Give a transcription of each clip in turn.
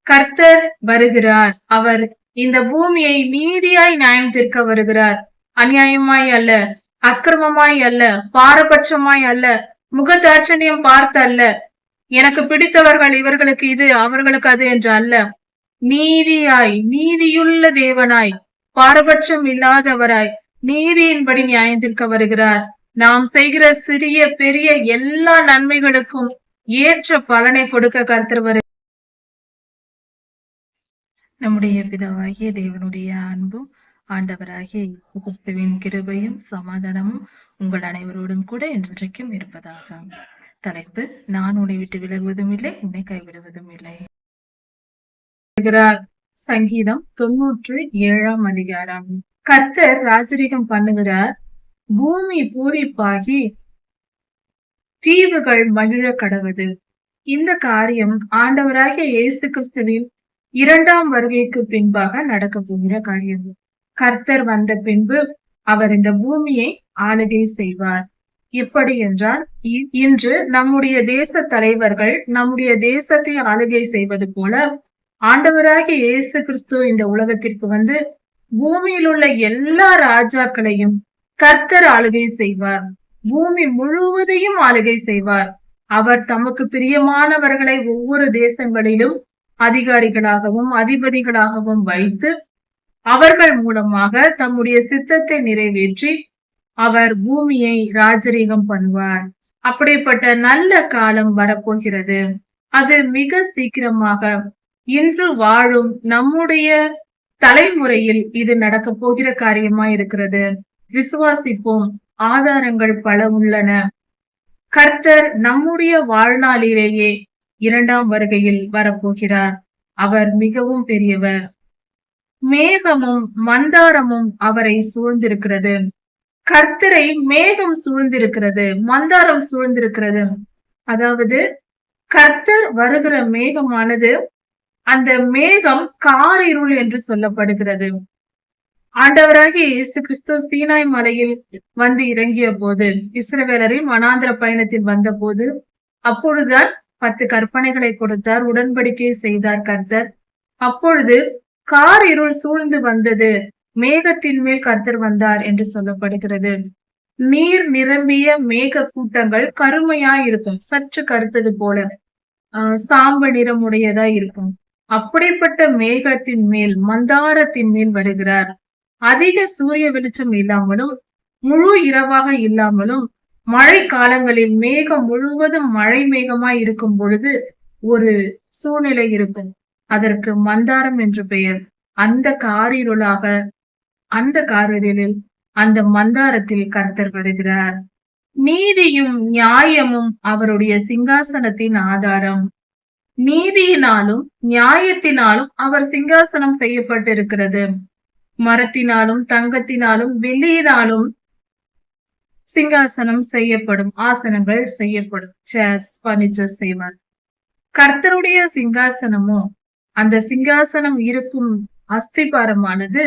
கர்த்தர் வருகிறார். அவர் இந்த பூமியை நீதியாய் நியாயம் தீர்க்க வருகிறார். அநியாயமாய் அல்ல, அக்கிரமமாய் அல்ல, பாரபட்சமாய் அல்ல, முகதாட்சணியம் பார்த்து அல்ல, எனக்கு பிடித்தவர்கள் இவர்களுக்கு இது அவர்களுக்கு அது என்று அல்ல, நீதியாய், நீதியுள்ள தேவனாய், பாரபட்சம் இல்லாதவராய், நீதியின்படி நியாயம் தீர்க்க வருகிறார். நாம் செய்கிற சிறிய பெரிய எல்லா நன்மைகளுக்கும் ஏற்ற பலனை கொடுக்க கர்த்தர் வருகிறார். நம்முடைய பிதாவாகிய தேவனுடைய அன்பும் ஆண்டவராகிய இயேசு கிறிஸ்துவின் கிருபையும் சமாதானமும் உங்கள் அனைவரோடும் கூட என்றைக்கும் இருப்பதாக. தலைப்பு: நான் உன்னை விட்டு விலகுவதும் இல்லை, உன்னை கைவிடுவதும் இல்லை. சங்கீதம் 97ஆம் அதிகாரம். கர்த்தர் ராஜரீகம் பண்ணுகிறார், பூமி பூரிப்பாகி தீவுகள் மகிழ கடவது. இந்த காரியம் ஆண்டவராகிய இயேசு கிறிஸ்துவின் 2ஆம் வருகைக்கு பின்பாக நடக்க போகிற காரியம். கர்த்தர் வந்த பின்பு அவர் இந்த பூமியை ஆளுகை செய்வார். எப்படி என்றால், இன்று நம்முடைய தேச தலைவர்கள் நம்முடைய தேசத்தை ஆளுகை செய்வது போல ஆண்டவராகிய இயேசு கிறிஸ்து இந்த உலகத்திற்கு வந்து பூமியில் உள்ள எல்லா ராஜாக்களையும் கர்த்தர் ஆளுகை செய்வார். பூமி முழுவதையும் ஆளுகை செய்வார். அவர் தமக்கு பிரியமானவர்களை ஒவ்வொரு தேசங்களிலும் அதிகாரிகளாகவும் அதிபதிகளாகவும் வைத்து அவர்கள் மூலமாக தம்முடைய சித்தத்தை நிறைவேற்றி அவர் பூமியை ராஜரீகம் பண்ணுவார். அப்படிப்பட்ட நல்ல காலம் வரப்போகிறது. அது மிக சீக்கிரமாக இன்று வாழும் நம்முடைய தலைமுறையில் இது நடக்க போகிற காரியமா இருக்கிறது. விசுவாசிப்போம். ஆதாரங்கள் பல உள்ளன. கர்த்தர் நம்முடைய வாழ்நாளிலேயே 2ஆம் வருகையில் வரப்போகிறார். அவர் மிகவும் பெரியவர். மேகமும் மந்தாரமும் அவரை சூழ்ந்திருக்கிறது. கர்த்தரை மேகம் சூழ்ந்திருக்கிறது, மந்தாரம் சூழ்ந்திருக்கிறது. அதாவது கர்த்தர் வருகிற மேகமானது, அந்த மேகம் காரிருள் என்று சொல்லப்படுகிறது. ஆண்டவராகிய இயேசு கிறிஸ்து சீனாய் மலையில் வந்து இறங்கிய போது, இஸ்ரவேலரின் வனாந்திர பயணத்தில் வந்த போது, அப்பொழுதுதான் 10 கற்பனைகளை கொடுத்தார், உடன்படிக்கை செய்தார் கர்த்தர். அப்பொழுது கார் இருள் சூழ்ந்து வந்தது, மேகத்தின் மேல் கர்த்தர் வந்தார் என்று சொல்லப்படுகிறது. நீர் நிரம்பிய மேக கூட்டங்கள் கருமையாய் இருக்கும், சற்று கருத்தது போல சாம்ப நிறமுடையதா இருக்கும். அப்படிப்பட்ட மேகத்தின் மேல், மந்தாரத்தின் மேல் வருகிறார். அதிக சூரிய வெளிச்சம் இல்லாமலும் முழு இரவாக இல்லாமலும் மழை காலங்களில் மேகம் முழுவதும் மழை மேகமாய் இருக்கும் பொழுது ஒரு சூழ்நிலை இருக்கும். அதற்கு மந்தாரம் என்று பெயர். அந்த காரிருளாக, அந்த காரிருளில், அந்த மந்தாரத்தில் கர்த்தர் வருகிறார். நீதியும் நியாயமும் அவருடைய சிங்காசனத்தின் ஆதாரம். நீதியினாலும் நியாயத்தினாலும் அவர் சிங்காசனம் செய்யப்பட்டிருக்கிறது. மரத்தினாலும் தங்கத்தினாலும் வெள்ளியினாலும் சிங்காசனம் செய்யப்படும், ஆசனங்கள் செய்யப்படும், சேர்ஸ், பர்னிச்சர் செய்வார். கர்த்தருடைய சிங்காசனமும் அந்த சிங்காசனம் இருக்கும் அஸ்திபாரமானது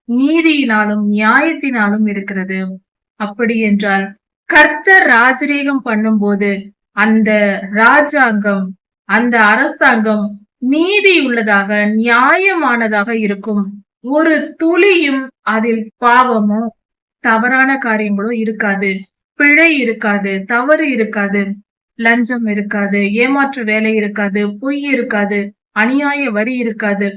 நீதியினாலும் நியாயத்தினாலும் இருக்கிறது. அப்படி என்றால் கர்த்தர் ராஜரீகம் பண்ணும்போது அந்த ராஜாங்கம், அந்த அரசாங்கம் நீதி உள்ளதாக, நியாயமானதாக இருக்கும். ஒரு துளியும் அதில் பாவமோ தவறான காரியங்களோ இருக்காது, பிழை இருக்காது, தவறு இருக்காது, லஞ்சம் இருக்காது, ஏமாற்று வேலை இருக்காது, பொய் இருக்காது, அநியாய வரி இருக்காது.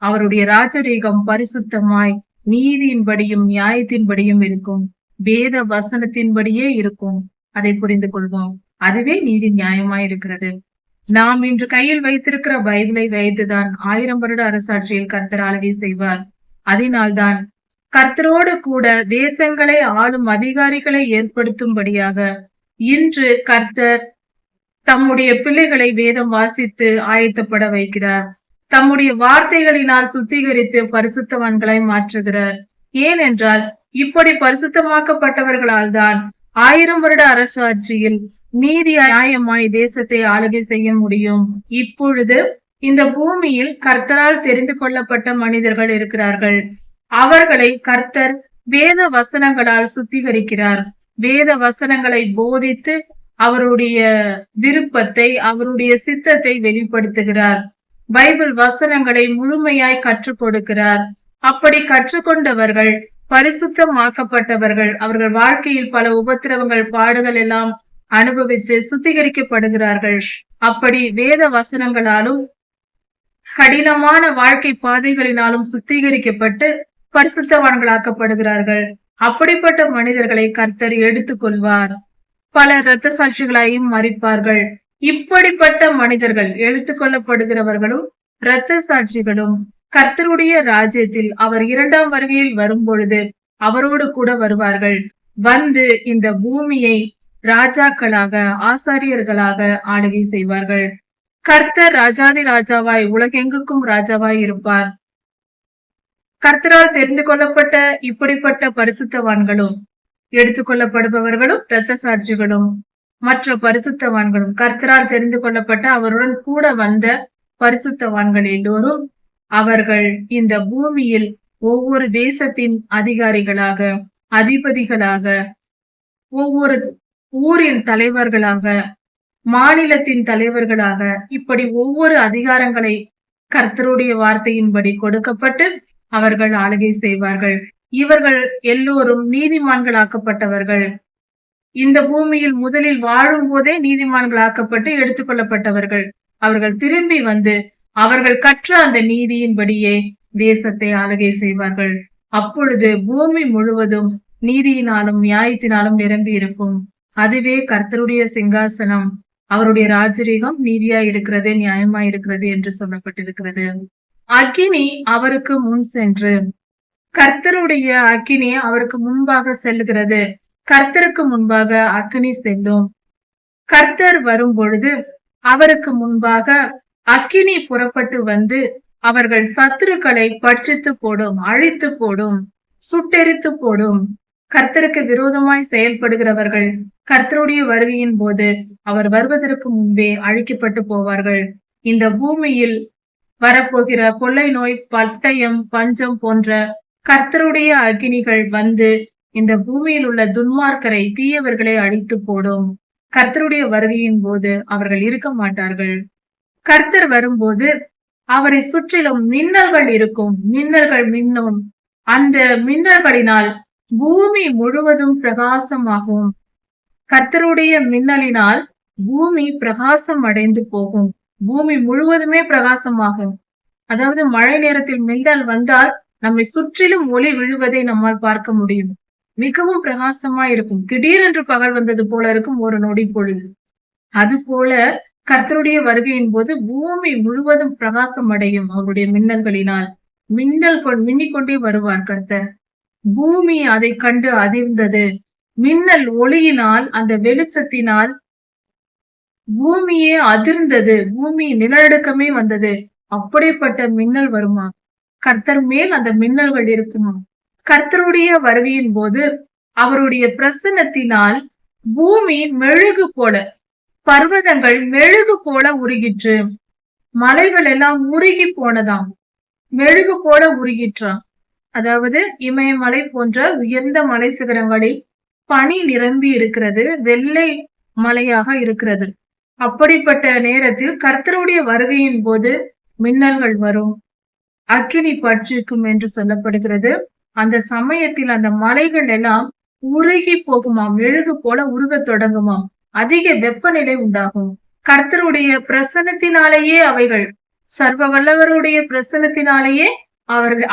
அவருடைய ராஜரீகம் பரிசுத்தமாய் நீதியின்படியும் நியாயத்தின்படியும் இருக்கும். வேத வசனத்தின்படியே இருக்கும். அதை புரிந்து கொள்வோம். அதுவே நீதி நியாயமாய் இருக்கிறது. நாம் இன்று கையில் வைத்திருக்கிற பைபிளை வைத்துதான் 1000 வருட அரசாட்சியில் கர்த்தர் ஆளுகை செய்வார். அதனால்தான் கர்த்தரோடு கூட தேசங்களை ஆளும் அதிகாரிகளை ஏற்படுத்தும்படியாக இன்று கர்த்தர் தம்முடைய பிள்ளைகளை வேதம் வாசித்து ஆயத்தப்பட வைக்கிறார். தம்முடைய வார்த்தைகளினால் சுத்திகரித்து பரிசுத்தவான்களை மாற்றுகிறார். ஏனென்றால் இப்படி பரிசுத்தமாக்கப்பட்டவர்களால் தான் 1000 வருட அரசாட்சியில் நீதி நியாயமாய் தேசத்தை ஆளுகை செய்ய முடியும். இப்பொழுது இந்த பூமியில் கர்த்தரால் தெரிந்து கொள்ளப்பட்ட மனிதர்கள் இருக்கிறார்கள். அவர்களை கர்த்தர் வேத வசனங்களால் சுத்திகரிக்கிறார். வேத வசனங்களை போதித்து அவருடைய விருப்பத்தை, அவருடைய சித்தத்தை வெளிப்படுத்துகிறார். பைபிள் வசனங்களை முழுமையாய் கற்றுக் கொடுக்கிறார். அப்படி கற்றுக்கொண்டவர்கள் பரிசுத்தமாக்கப்பட்டவர்கள் அவர்கள் வாழ்க்கையில் பல உபத்திரவங்கள் பாடுகள் எல்லாம் அனுபவித்து சுத்திகரிக்கப்படுகிறார்கள். அப்படி வேத வசனங்களாலும் கடினமான வாழ்க்கை பாதைகளினாலும் சுத்திகரிக்கப்பட்டு பரிசுத்தவான்களாக்கப்படுகிறார்கள். அப்படிப்பட்ட மனிதர்களை கர்த்தர் எடுத்துக்கொள்வார். பல இரத்த சாட்சிகளாயும் மறிப்பார்கள். இப்படிப்பட்ட மனிதர்கள் எடுத்துக்கொள்ளப்படுகிறவர்களும் இரத்த சாட்சிகளும் கர்த்தருடைய ராஜ்யத்தில் அவர் 2ஆம் வருகையில் வரும்பொழுது அவரோடு கூட வருவார்கள். வந்து இந்த பூமியை ராஜாக்களாக ஆசாரியர்களாக ஆளுகை செய்வார்கள். கர்த்தர் ராஜாதி ராஜாவாய் உலகெங்குக்கும் ராஜாவாய் இருப்பார். கர்த்தரால் தெரிந்து கொள்ளப்பட்ட இப்படிப்பட்ட பரிசுத்தவான்களும் எடுத்துக்கொள்ளப்படுபவர்களும் இரத்த சாட்சிகளும் மற்ற பரிசுத்தவான்களும் கர்த்தரால் தெரிந்து கொள்ளப்பட்ட அவருடன் கூட வந்த பரிசுத்தவான்கள் எல்லோரும் அவர்கள் இந்த பூமியில் ஒவ்வொரு தேசத்தின் அதிகாரிகளாக, அதிபதிகளாக, ஒவ்வொரு ஊரின் தலைவர்களாக, மாநிலத்தின் தலைவர்களாக, இப்படி ஒவ்வொரு அதிகாரங்களை கர்த்தருடைய வார்த்தையின்படி கொடுக்கப்பட்டு அவர்கள் ஆளுகை செய்வார்கள். இவர்கள் எல்லோரும் நீதிமான்களாக்கப்பட்டவர்கள். இந்த பூமியில் முதலில் வாழும் போதே நீதிமான்களாக்கப்பட்டு எடுத்துக்கொள்ளப்பட்டவர்கள். அவர்கள் திரும்பி வந்து அவர்கள் கற்ற அந்த நீதியின்படியே தேசத்தை ஆளுகை செய்வார்கள். அப்பொழுது பூமி முழுவதும் நீதியினாலும் நியாயத்தினாலும் நிரம்பி இருக்கும். அதுவே கர்த்தருடைய சிங்காசனம். அவருடைய ராஜரீகம் நீதியாய் இருக்கிறது, நியாயமாய் இருக்கிறது என்று சொல்லப்பட்டிருக்கிறது. அக்கினி அவருக்கு முன் சென்று, கர்த்தருடைய அக்கினி அவருக்கு முன்பாக செல்கிறது. கர்த்தருக்கு முன்பாக அக்கினி செல்லும். கர்த்தர் வரும் பொழுது அவருக்கு முன்பாக அக்கினி புறப்பட்டு வந்து அவர்கள் சத்துருக்களை பட்சித்து போடும், அழித்து போடும், சுட்டெரித்து போடும். கர்த்தருக்கு விரோதமாய் செயல்படுகிறவர்கள் கர்த்தருடைய வருகையின் போது அவர் வருவதற்கு முன்பே அழிக்கப்பட்டு போவார்கள். இந்த பூமியில் வரப்போகிற கொள்ளை நோய், பட்டயம், பஞ்சம் போன்ற கர்த்தருடைய அக்கினிகள் வந்து இந்த பூமியில் உள்ள துன்மார்க்கரை, தீயவர்களை அழித்து போடும். கர்த்தருடைய வருகையின் போது அவர்கள் இருக்க மாட்டார்கள். கர்த்தர் வரும்போது அவரை சுற்றிலும் மின்னல்கள் இருக்கும். மின்னல்கள் மின்னும். அந்த மின்னல்களினால் பூமி முழுவதும் பிரகாசமாகும். கர்த்தருடைய மின்னலினால் பூமி பிரகாசம் அடைந்து போகும். பூமி முழுவதுமே பிரகாசமாகும். அதாவது மழை நேரத்தில் மின்னல் வந்தால் நம்மை சுற்றிலும் ஒளி விழுவதை நம்மால் பார்க்க முடியும். மிகவும் பிரகாசமா இருக்கும். திடீரென்று பகல் வந்தது போல இருக்கும் ஒரு நொடி பொழுது. அது போல கர்த்தருடைய வருகையின் போது பூமி முழுவதும் பிரகாசம் அடையும் அவருடைய மின்னல்களினால். மின்னிக்கொண்டே வருவார் கர்த்தர். பூமி அதை கண்டு அதிர்ந்தது. மின்னல் ஒளியினால், அந்த வெளிச்சத்தினால் பூமியே அதிர்ந்தது. பூமி நிலநடுக்கமே வந்தது. அப்படிப்பட்ட மின்னல் வருமா? கர்த்தர் மேல் அந்த மின்னல்கள் இருக்குமா? கர்த்தருடைய வருகையின் போது அவருடைய பிரசன்னத்தினால் பூமி மெழுகு போல, பர்வதங்கள் மெழுகு போல உருகிற்று. மலைகள் எல்லாம் உருகி போனதாம். மெழுகு போல உருகிற்றாம். அதாவது இமயமலை போன்ற உயர்ந்த மலை சிகரங்களில் பனி நிரம்பி இருக்கிறது, வெள்ளை மலையாக இருக்கிறது. அப்படிப்பட்ட நேரத்தில் கர்த்தருடைய வருகையின் போது மின்னல்கள் வரும், அக்கினி பட்சிக்கும் என்று சொல்லப்படுகிறது. அந்த சமயத்தில் அந்த மலைகள் எல்லாம் உருகி போகுமாம், மெழுகு போல உருக தொடங்குமாம். அதிக வெப்பநிலை உண்டாகும். கர்த்தருடைய பிரசன்னத்தினாலேயே அவைகள், சர்வ வல்லவருடைய பிரசன்னத்தினாலேயே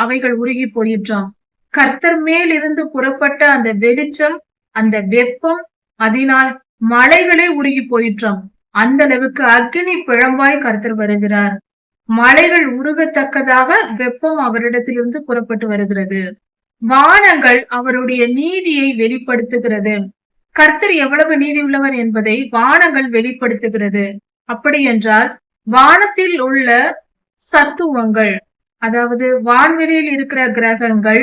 அவைகள் உருகி போயிற்றாம். கர்த்தர் மேல் இருந்து புறப்பட்ட அந்த வெளிச்சம், அந்த வெப்பம், அதனால் மலைகளே உருகி போயிற்றாம். அந்த அளவுக்கு அக்கினி பிழம்பாய் கர்த்தர் வருகிறார். மலைகள் உருகத்தக்கதாக வெப்பம் அவரிடத்திலிருந்து புறப்பட்டு வருகிறது. வானங்கள் அவருடைய நீதியை வெளிப்படுத்துகிறது. கர்த்தர் எவ்வளவு நீதி உள்ளவர் என்பதை வானங்கள் வெளிப்படுத்துகிறது. அப்படி என்றால் வானத்தில் உள்ள சத்துவங்கள், அதாவது வான்வெளியில் இருக்கிற கிரகங்கள்,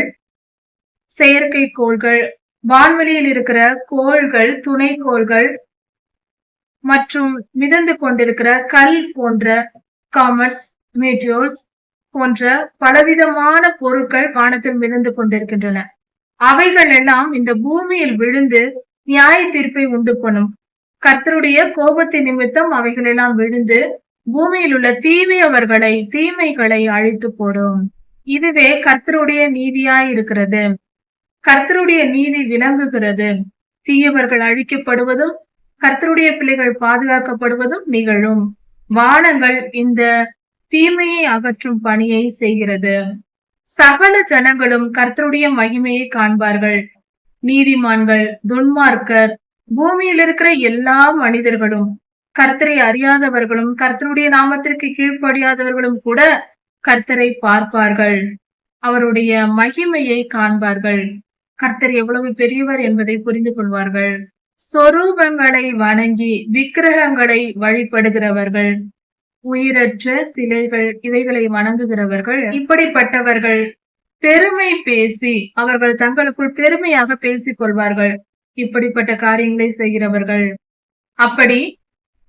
செயற்கைக்கோள்கள், வான்வெளியில் இருக்கிற கோள்கள், துணைக்கோள்கள் மற்றும் மிதந்து கொண்டிருக்கிற கல் போன்ற காமர்ஸ், மீட்டியோர்ஸ் போன்ற பலவிதமான பொருட்கள் வானத்தில் மிதந்து கொண்டிருக்கின்றன. அவைகள் எல்லாம் இந்த பூமியில் விழுந்து நியாய தீர்ப்பை உண்டு பண்ணும். கர்த்தருடைய கோபத்தின் நிமித்தம் அவைகள் எல்லாம் விழுந்து பூமியில் உள்ள தீமைகளை அழித்து போடும். இதுவே கர்த்தருடைய நீதியாய் இருக்கிறது. கர்த்தருடைய நீதி விளங்குகிறது. தீயவர்கள் அழிக்கப்படுவதும் கர்த்தருடைய பிள்ளைகள் பாதுகாக்கப்படுவதும் நிகழும். வானங்கள் இந்த தீமையை அகற்றும் பணியை செய்கிறது. சகல ஜனங்களும் கர்த்தருடைய மகிமையை காண்பார்கள். நீதிமான்கள், துன்மார்க்கர், பூமியில் இருக்கிற எல்லா மனிதர்களும், கர்த்தரை அறியாதவர்களும் கர்த்தருடைய நாமத்திற்கு கீழ்ப்படியாதவர்களும் கூட கர்த்தரை பார்ப்பார்கள். அவருடைய மகிமையை காண்பார்கள். கர்த்தர் எவ்வளவு பெரியவர் என்பதை புரிந்து கொள்வார்கள். சொரூபங்களை வணங்கி விக்கிரகங்களை வழிபடுகிறவர்கள், உயிரற்ற சிலைகள் இவைகளை வணங்குகிறவர்கள், இப்படிப்பட்டவர்கள் பெருமை பேசி அவர்கள் தங்களுக்குள் பெருமையாக பேசிக் கொள்வார்கள். இப்படிப்பட்ட காரியங்களை செய்கிறவர்கள், அப்படி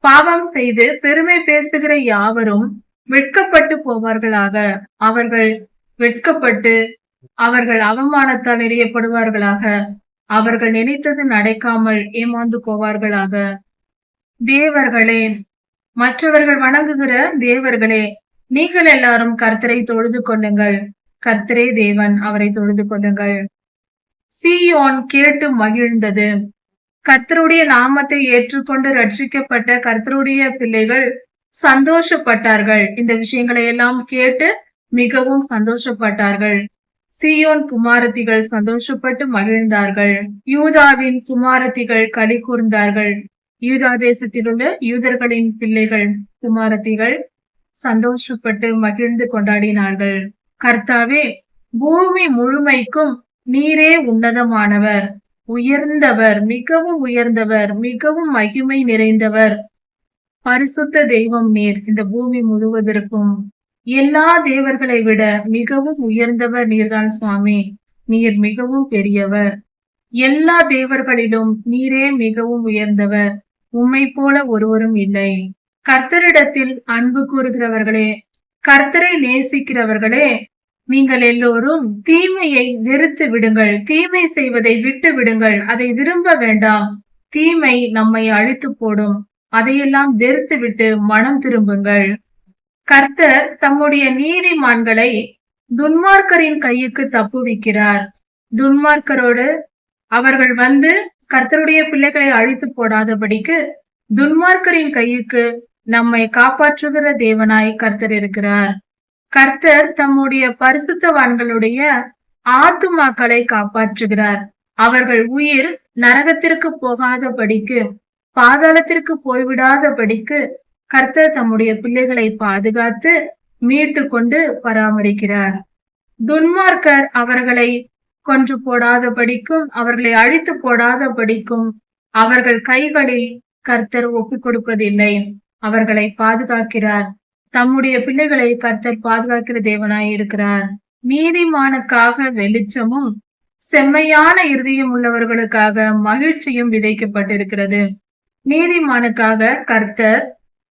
பாவம் செய்து பெருமை பேசுகிற யாவரும் வெட்கப்பட்டு போவார்களாக. அவர்கள் வெட்கப்பட்டு அவர்கள் அவமானத்தால் எறியப்படுவார்களாக. அவர்கள் நினைத்தது நடக்காமல் ஏமாந்து போவார்களாக. தேவர்களே, மற்றவர்கள் வணங்குகிற தேவர்களே, நீங்கள் எல்லாரும் கர்த்தரை தொழுது கொள்ளுங்கள். கர்த்தரே தேவன், அவரை தொழுது கொள்ளுங்கள். சீயோன் கேட்டு மகிழ்ந்தது. கர்த்தருடைய நாமத்தை ஏற்றுக்கொண்டு ரட்சிக்கப்பட்ட கர்த்தருடைய பிள்ளைகள் சந்தோஷப்பட்டார்கள். இந்த விஷயங்களை எல்லாம் கேட்டு மிகவும் சந்தோஷப்பட்டார்கள். சீயோன் குமாரத்திகள் சந்தோஷப்பட்டு மகிழ்ந்தார்கள். யூதாவின் குமாரத்திகள் களி கூர்ந்தார்கள். யூதா தேசத்தில் உள்ள யூதர்களின் பிள்ளைகள் குமாரத்திகள் சந்தோஷப்பட்டு மகிழ்ந்து கொண்டாடினார்கள். கர்த்தாவே, பூமி முழுமைக்கும் நீரே உன்னதமானவர், உயர்ந்தவர், மிகவும் உயர்ந்தவர், மிகவும் மகிமை நிறைந்தவர். பரிசுத்த தெய்வம் நீர். இந்த பூமி முழுவதற்கும் எல்லா தேவர்களை விட மிகவும் உயர்ந்தவர் நீர்தான் சுவாமி. நீர் மிகவும் பெரியவர். எல்லா தேவர்களிலும் நீரே மிகவும் உயர்ந்தவர். உம்மை போல ஒருவரும் இல்லை. கர்த்தரிடத்தில் அன்பு கூறுகிறவர்களே, கர்த்தரை நேசிக்கிறவர்களே, நீங்கள் எல்லோரும் தீமையை வெறுத்து விடுங்கள். தீமை செய்வதை விட்டு விடுங்கள். அதை விரும்ப வேண்டாம். தீமை நம்மை அழித்து போடும். அதையெல்லாம் வெறுத்து விட்டு மனம் திரும்புங்கள். கர்த்தர் தம்முடைய நீதிமான்களை துன்மார்க்கரின் கையுக்கு தப்புவிக்கிறார். துன்மார்க்கரோடு அவர்கள் வந்து கர்த்தருடைய பிள்ளைகளை அழித்து போடாதபடிக்கு துன்மார்க்கரின் கையுக்கு நம்மை காப்பாற்றுகிற தேவனாய் கர்த்தர் இருக்கிறார். கர்த்தர் தம்முடைய பரிசுத்தவான்களுடைய ஆத்துமாக்களை காப்பாற்றுகிறார். அவர்கள் உயிர் நரகத்திற்கு போகாதபடிக்கு, பாதாளத்திற்கு போய்விடாதபடிக்கு கர்த்தர் தம்முடைய பிள்ளைகளை பாதுகாத்து மீட்டு கொண்டு பராமரிக்கிறார். துன்மார்க்கர் அவர்களை கொன்று போடாதபடிக்கும், அவர்களை அழித்து போடாதபடிக்கும் அவர்கள் கைகளில் கர்த்தர் ஒப்புக் கொடுப்பதில்லை. அவர்களை பாதுகாக்கிறார். தம்முடைய பிள்ளைகளை கர்த்தர் பாதுகாக்கிற தேவனாய் இருக்கிறார். நீதிமானுக்காக வெளிச்சமும் செம்மையான இருதயம் உள்ளவர்களுக்காக மகிழ்ச்சியும் விதைக்கப்பட்டிருக்கிறது. நீதிமானுக்காக கர்த்தர்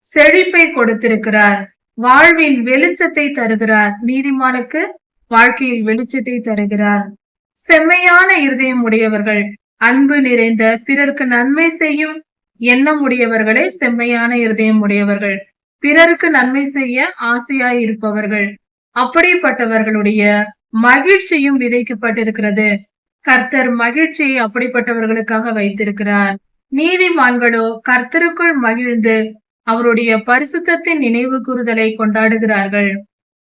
செழிப்பை கொடுத்திருக்கிறார். வாழ்வின் வெளிச்சத்தை தருகிறார். நீதிமானுக்கு வாழ்க்கையில் வெளிச்சத்தை தருகிறார். செம்மையான இருதயம் உடையவர்கள், அன்பு நிறைந்த, பிறருக்கு நன்மை செய்யும் எண்ணம் உடையவர்களே செம்மையான இருதயம் உடையவர்கள். பிறருக்கு நன்மை செய்ய ஆசையாய் இருப்பவர்கள். அப்படிப்பட்டவர்களுடைய மகிழ்ச்சியும் விதைக்கப்பட்டிருக்கிறது. கர்த்தர் மகிழ்ச்சியை அப்படிப்பட்டவர்களுக்காக வைத்திருக்கிறார். நீதிமான்களோ கர்த்தருக்குள் மகிழ்ந்து அவருடைய பரிசுத்தத்தின் நினைவு கூறுதலை கொண்டாடுகிறார்கள்.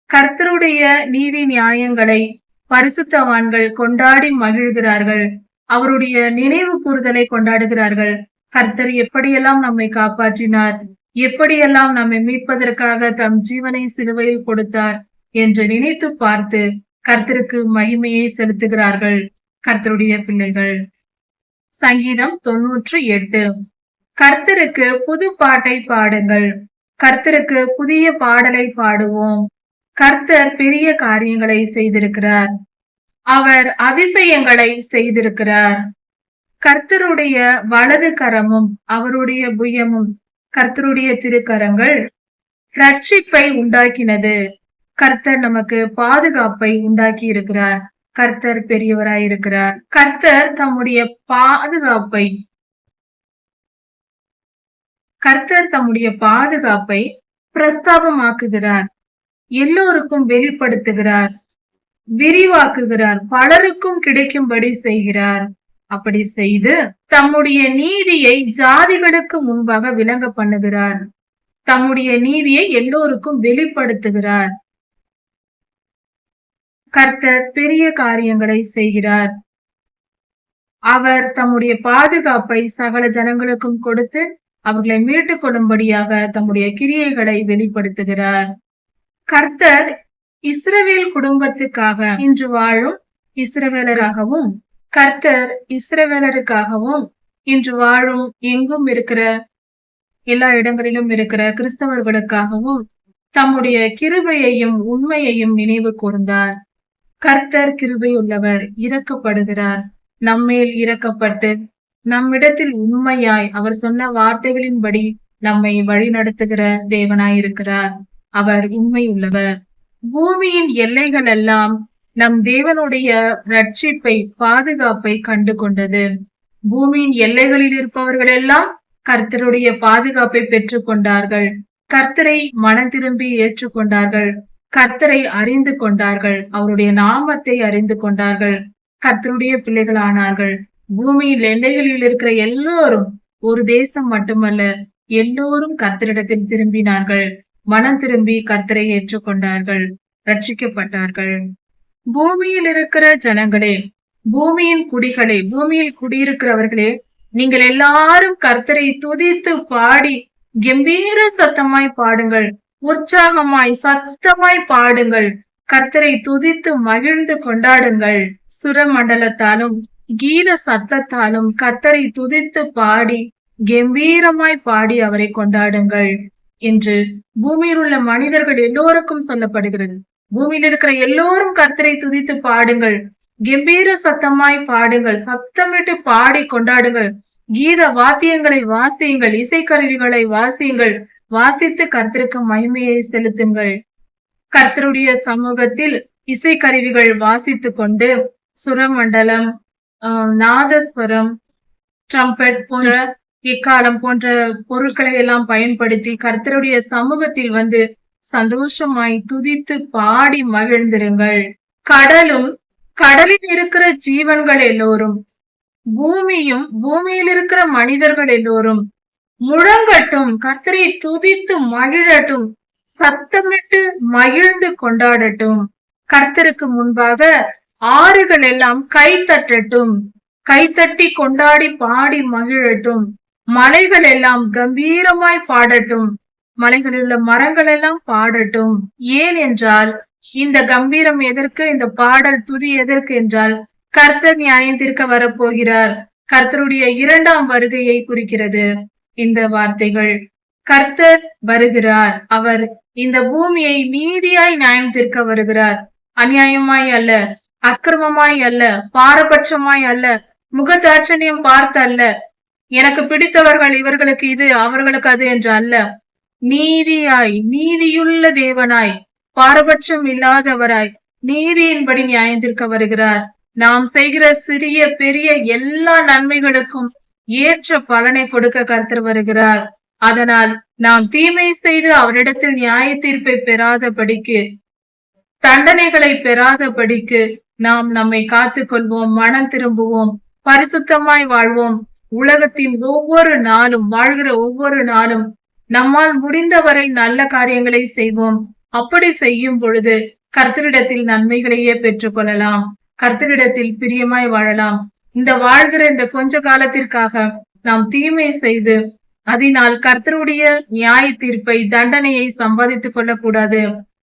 கர்த்தருடைய நீதி நியாயங்களை பரிசுத்தவான்கள் கொண்டாடி மகிழ்கிறார்கள். அவருடைய நினைவு கூறுதலை கொண்டாடுகிறார்கள். கர்த்தர் எப்படியெல்லாம் நம்மை காப்பாற்றினார், எப்படியெல்லாம் நம்மை மீட்பதற்காக தம் ஜீவனை சிலுவையில் கொடுத்தார் என்று நினைத்து பார்த்து கர்த்தருக்கு மகிமையை செலுத்துகிறார்கள் கர்த்தருடைய பிள்ளைகள். சங்கீதம் 98. கர்த்தருக்கு புது பாட்டை பாடுங்கள். கர்த்தருக்கு புதிய பாடலை பாடுவோம். கர்த்தர் பெரிய காரியங்களை செய்திருக்கிறார். அவர் அதிசயங்களை செய்திருக்கிறார். கர்த்தருடைய வலது கரமும் அவருடைய புயமும், கர்த்தருடைய திருக்கரங்கள் ரட்சிப்பை உண்டாக்கினது. கர்த்தர் நமக்கு பாதுகாப்பை உண்டாக்கி இருக்கிறார். கர்த்தர் பெரியவராய் இருக்கிறார். கர்த்தர் தம்முடைய பாதுகாப்பை பிரஸ்தாபமாக்குகிறார், எல்லோருக்கும் வெளிப்படுத்துகிறார், விரிவாக்குகிறார், பலருக்கும் கிடைக்கும்படி செய்கிறார். அப்படி செய்து தம்முடைய நீதியை ஜாதிகளுக்கு முன்பாக விளங்க பண்ணுகிறார். தம்முடைய நீதியை எல்லோருக்கும் வெளிப்படுத்துகிறார். கர்த்தர் பெரிய காரியங்களை செய்கிறார். அவர் தம்முடைய பாதுகாப்பை சகல ஜனங்களுக்கும் கொடுத்து அவர்களை மீட்டுக் கொள்ளும்படியாக தம்முடைய கிரியைகளை வெளிப்படுத்துகிறார். கர்த்தர் இஸ்ரவேல் குடும்பத்துக்காக இன்று வாழும் இஸ்ரவேலராகவும், கர்த்தர் இஸ்ரவேலருக்காகவும் இன்று வாழும் எங்கும் இருக்கிற எல்லா இடங்களிலும் இருக்கிற கிறிஸ்தவர்களுக்காகவும் தம்முடைய கிருபையையும் உண்மையையும் நினைவு கூர்ந்தார். கர்த்தர் கிருபை உள்ளவர், இரக்கப்படுகிறார். நம்மேல் இரக்கப்பட்டு நம்மிடத்தில் உண்மையாய் அவர் சொன்ன வார்த்தைகளின்படி நம்மை வழிநடத்துகிற தேவனாயிருக்கிறார். அவர் உண்மை உள்ளவர். பூமியின் எல்லைகள் எல்லாம் நம் தேவனுடைய ரட்சிப்பை, பாதுகாப்பை கண்டு கொண்டது. பூமியின் எல்லைகளில் இருப்பவர்கள் எல்லாம் கர்த்தருடைய பாதுகாப்பை பெற்றுக் கொண்டார்கள். கர்த்தரை மனம் திரும்பி ஏற்றுக்கொண்டார்கள். கர்த்தரை அறிந்து கொண்டார்கள். அவருடைய நாமத்தை அறிந்து கொண்டார்கள். கர்த்தருடைய பிள்ளைகளானார்கள். பூமியின் எல்லைகளில் இருக்கிற எல்லோரும், ஒரு தேசம் மட்டுமல்ல, எல்லோரும் கர்த்தரிடத்தில் திரும்பினார்கள். மனம் திரும்பி கர்த்தரை ஏற்றுக்கொண்டார்கள், ரட்சிக்கப்பட்டார்கள். பூமியில் இருக்கிற ஜனங்களே, பூமியின் குடிகளே, பூமியில் குடியிருக்கிறவர்களே, நீங்கள் எல்லாரும் கர்த்தரை துதித்து பாடி கம்பீர சத்தமாய் பாடுங்கள், உற்சாகமாய் சத்தமாய் பாடுங்கள், கர்த்தரை துதித்து மகிழ்ந்து கொண்டாடுங்கள். சுரமண்டலத்தாலும் கீத சத்தத்தாலும் கர்த்தரை துதித்து பாடி கம்பீரமாய் பாடி அவரை கொண்டாடுங்கள் என்று பூமியில் உள்ள மனிதர்கள் எல்லோருக்கும் சொல்லப்படுகிறது. பூமியில் இருக்கிற எல்லோரும் கர்த்தரை துதித்து பாடுங்கள், கம்பீர சத்தமாய் பாடுங்கள், சத்தமிட்டு பாடி கொண்டாடுங்கள், கீத வாத்தியங்களை வாசியுங்கள், இசைக்கருவிகளை வாசியுங்கள், வாசித்து கர்த்தருக்கு மகிமையை செலுத்துங்கள். கர்த்தருடைய சமூகத்தில் இசைக்கருவிகள் வாசித்து கொண்டு சுரமண்டலம், நாதஸ்வரம், ட்ரம்பெட் போன்ற இக்காலம் போன்ற பொருட்களை எல்லாம் பயன்படுத்தி கர்த்தருடைய சமூகத்தில் வந்து சந்தோஷமாய் துதித்து பாடி மகிழ்ந்திருங்கள். கடலும் கடலில் இருக்கிற ஜீவன்கள் எல்லோரும், பூமியும் பூமியில் இருக்கிற மனிதர்கள் எல்லோரும் முழங்கட்டும், கர்த்தரை துதித்து மகிழட்டும், சத்தமிட்டு மகிழ்ந்து கொண்டாடட்டும். கர்த்தருக்கு முன்பாக ஆறுகள் எல்லாம் கை தட்டட்டும், கைத்தட்டி கொண்டாடி பாடி மகிழட்டும். மலைகள் எல்லாம் கம்பீரமாய் பாடட்டும், மலைகளில் உள்ள மரங்கள் எல்லாம் பாடட்டும். ஏன் என்றால், இந்த கம்பீரம் எதற்கு, இந்த பாடல் துதி எதற்கு என்றால், கர்த்தர் நியாயத்திற்கு வரப்போகிறார். கர்த்தருடைய இரண்டாம் வருகையை குறிக்கிறது இந்த வார்த்தைகள். கர்த்தர் வருகிறார். அவர் இந்த பூமியை நீதியாய் நியாயம் தீர்க்க வருகிறார். அநியாயமாய் அல்ல, அக்கிரமமாய் அல்ல, பாரபட்சமாய் அல்ல, முகதாட்சணியம் பார்த்து அல்ல, எனக்கு பிடித்தவர்கள் இவர்களுக்கு இது அவர்களுக்கு அது என்று அல்ல, நீதியாய், நீதியுள்ள தேவனாய், பாரபட்சம் இல்லாதவராய் நீதியின்படி நியாயத்திற்கு வருகிறார். நாம் செய்கிற சிறிய பெரிய எல்லா நன்மைகளுக்கும் ஏற்ற பலனை கொடுக்க கர்த்தர் வருகிறார். அதனால் நாம் தீமை செய்து அவரிடத்தில் நியாய தீர்ப்பை பெறாதபடிக்கு, தண்டனைகளை பெறாதபடிக்கு நாம் நம்மை காத்துக் கொள்வோம், மனம் திரும்புவோம், பரிசுத்தமாய் வாழ்வோம். உலகத்தின் ஒவ்வொரு நாளும், வாழ்கிற ஒவ்வொரு நாளும் நம்மால் முடிந்தவரை நல்ல காரியங்களை செய்வோம். அப்படி செய்யும் பொழுது கர்த்தரிடத்தில் நன்மைகளையே பெற்றுக் கொள்ளலாம், கர்த்தரிடத்தில் பிரியமாய் வாழலாம். இந்த வாழ்கிற இந்த கொஞ்ச காலத்திற்காக நாம் தீமை செய்து அதனால் கர்த்தருடைய நியாய தீர்ப்பை, தண்டனையை சம்பாதித்துக் கொள்ளக்கூடாது.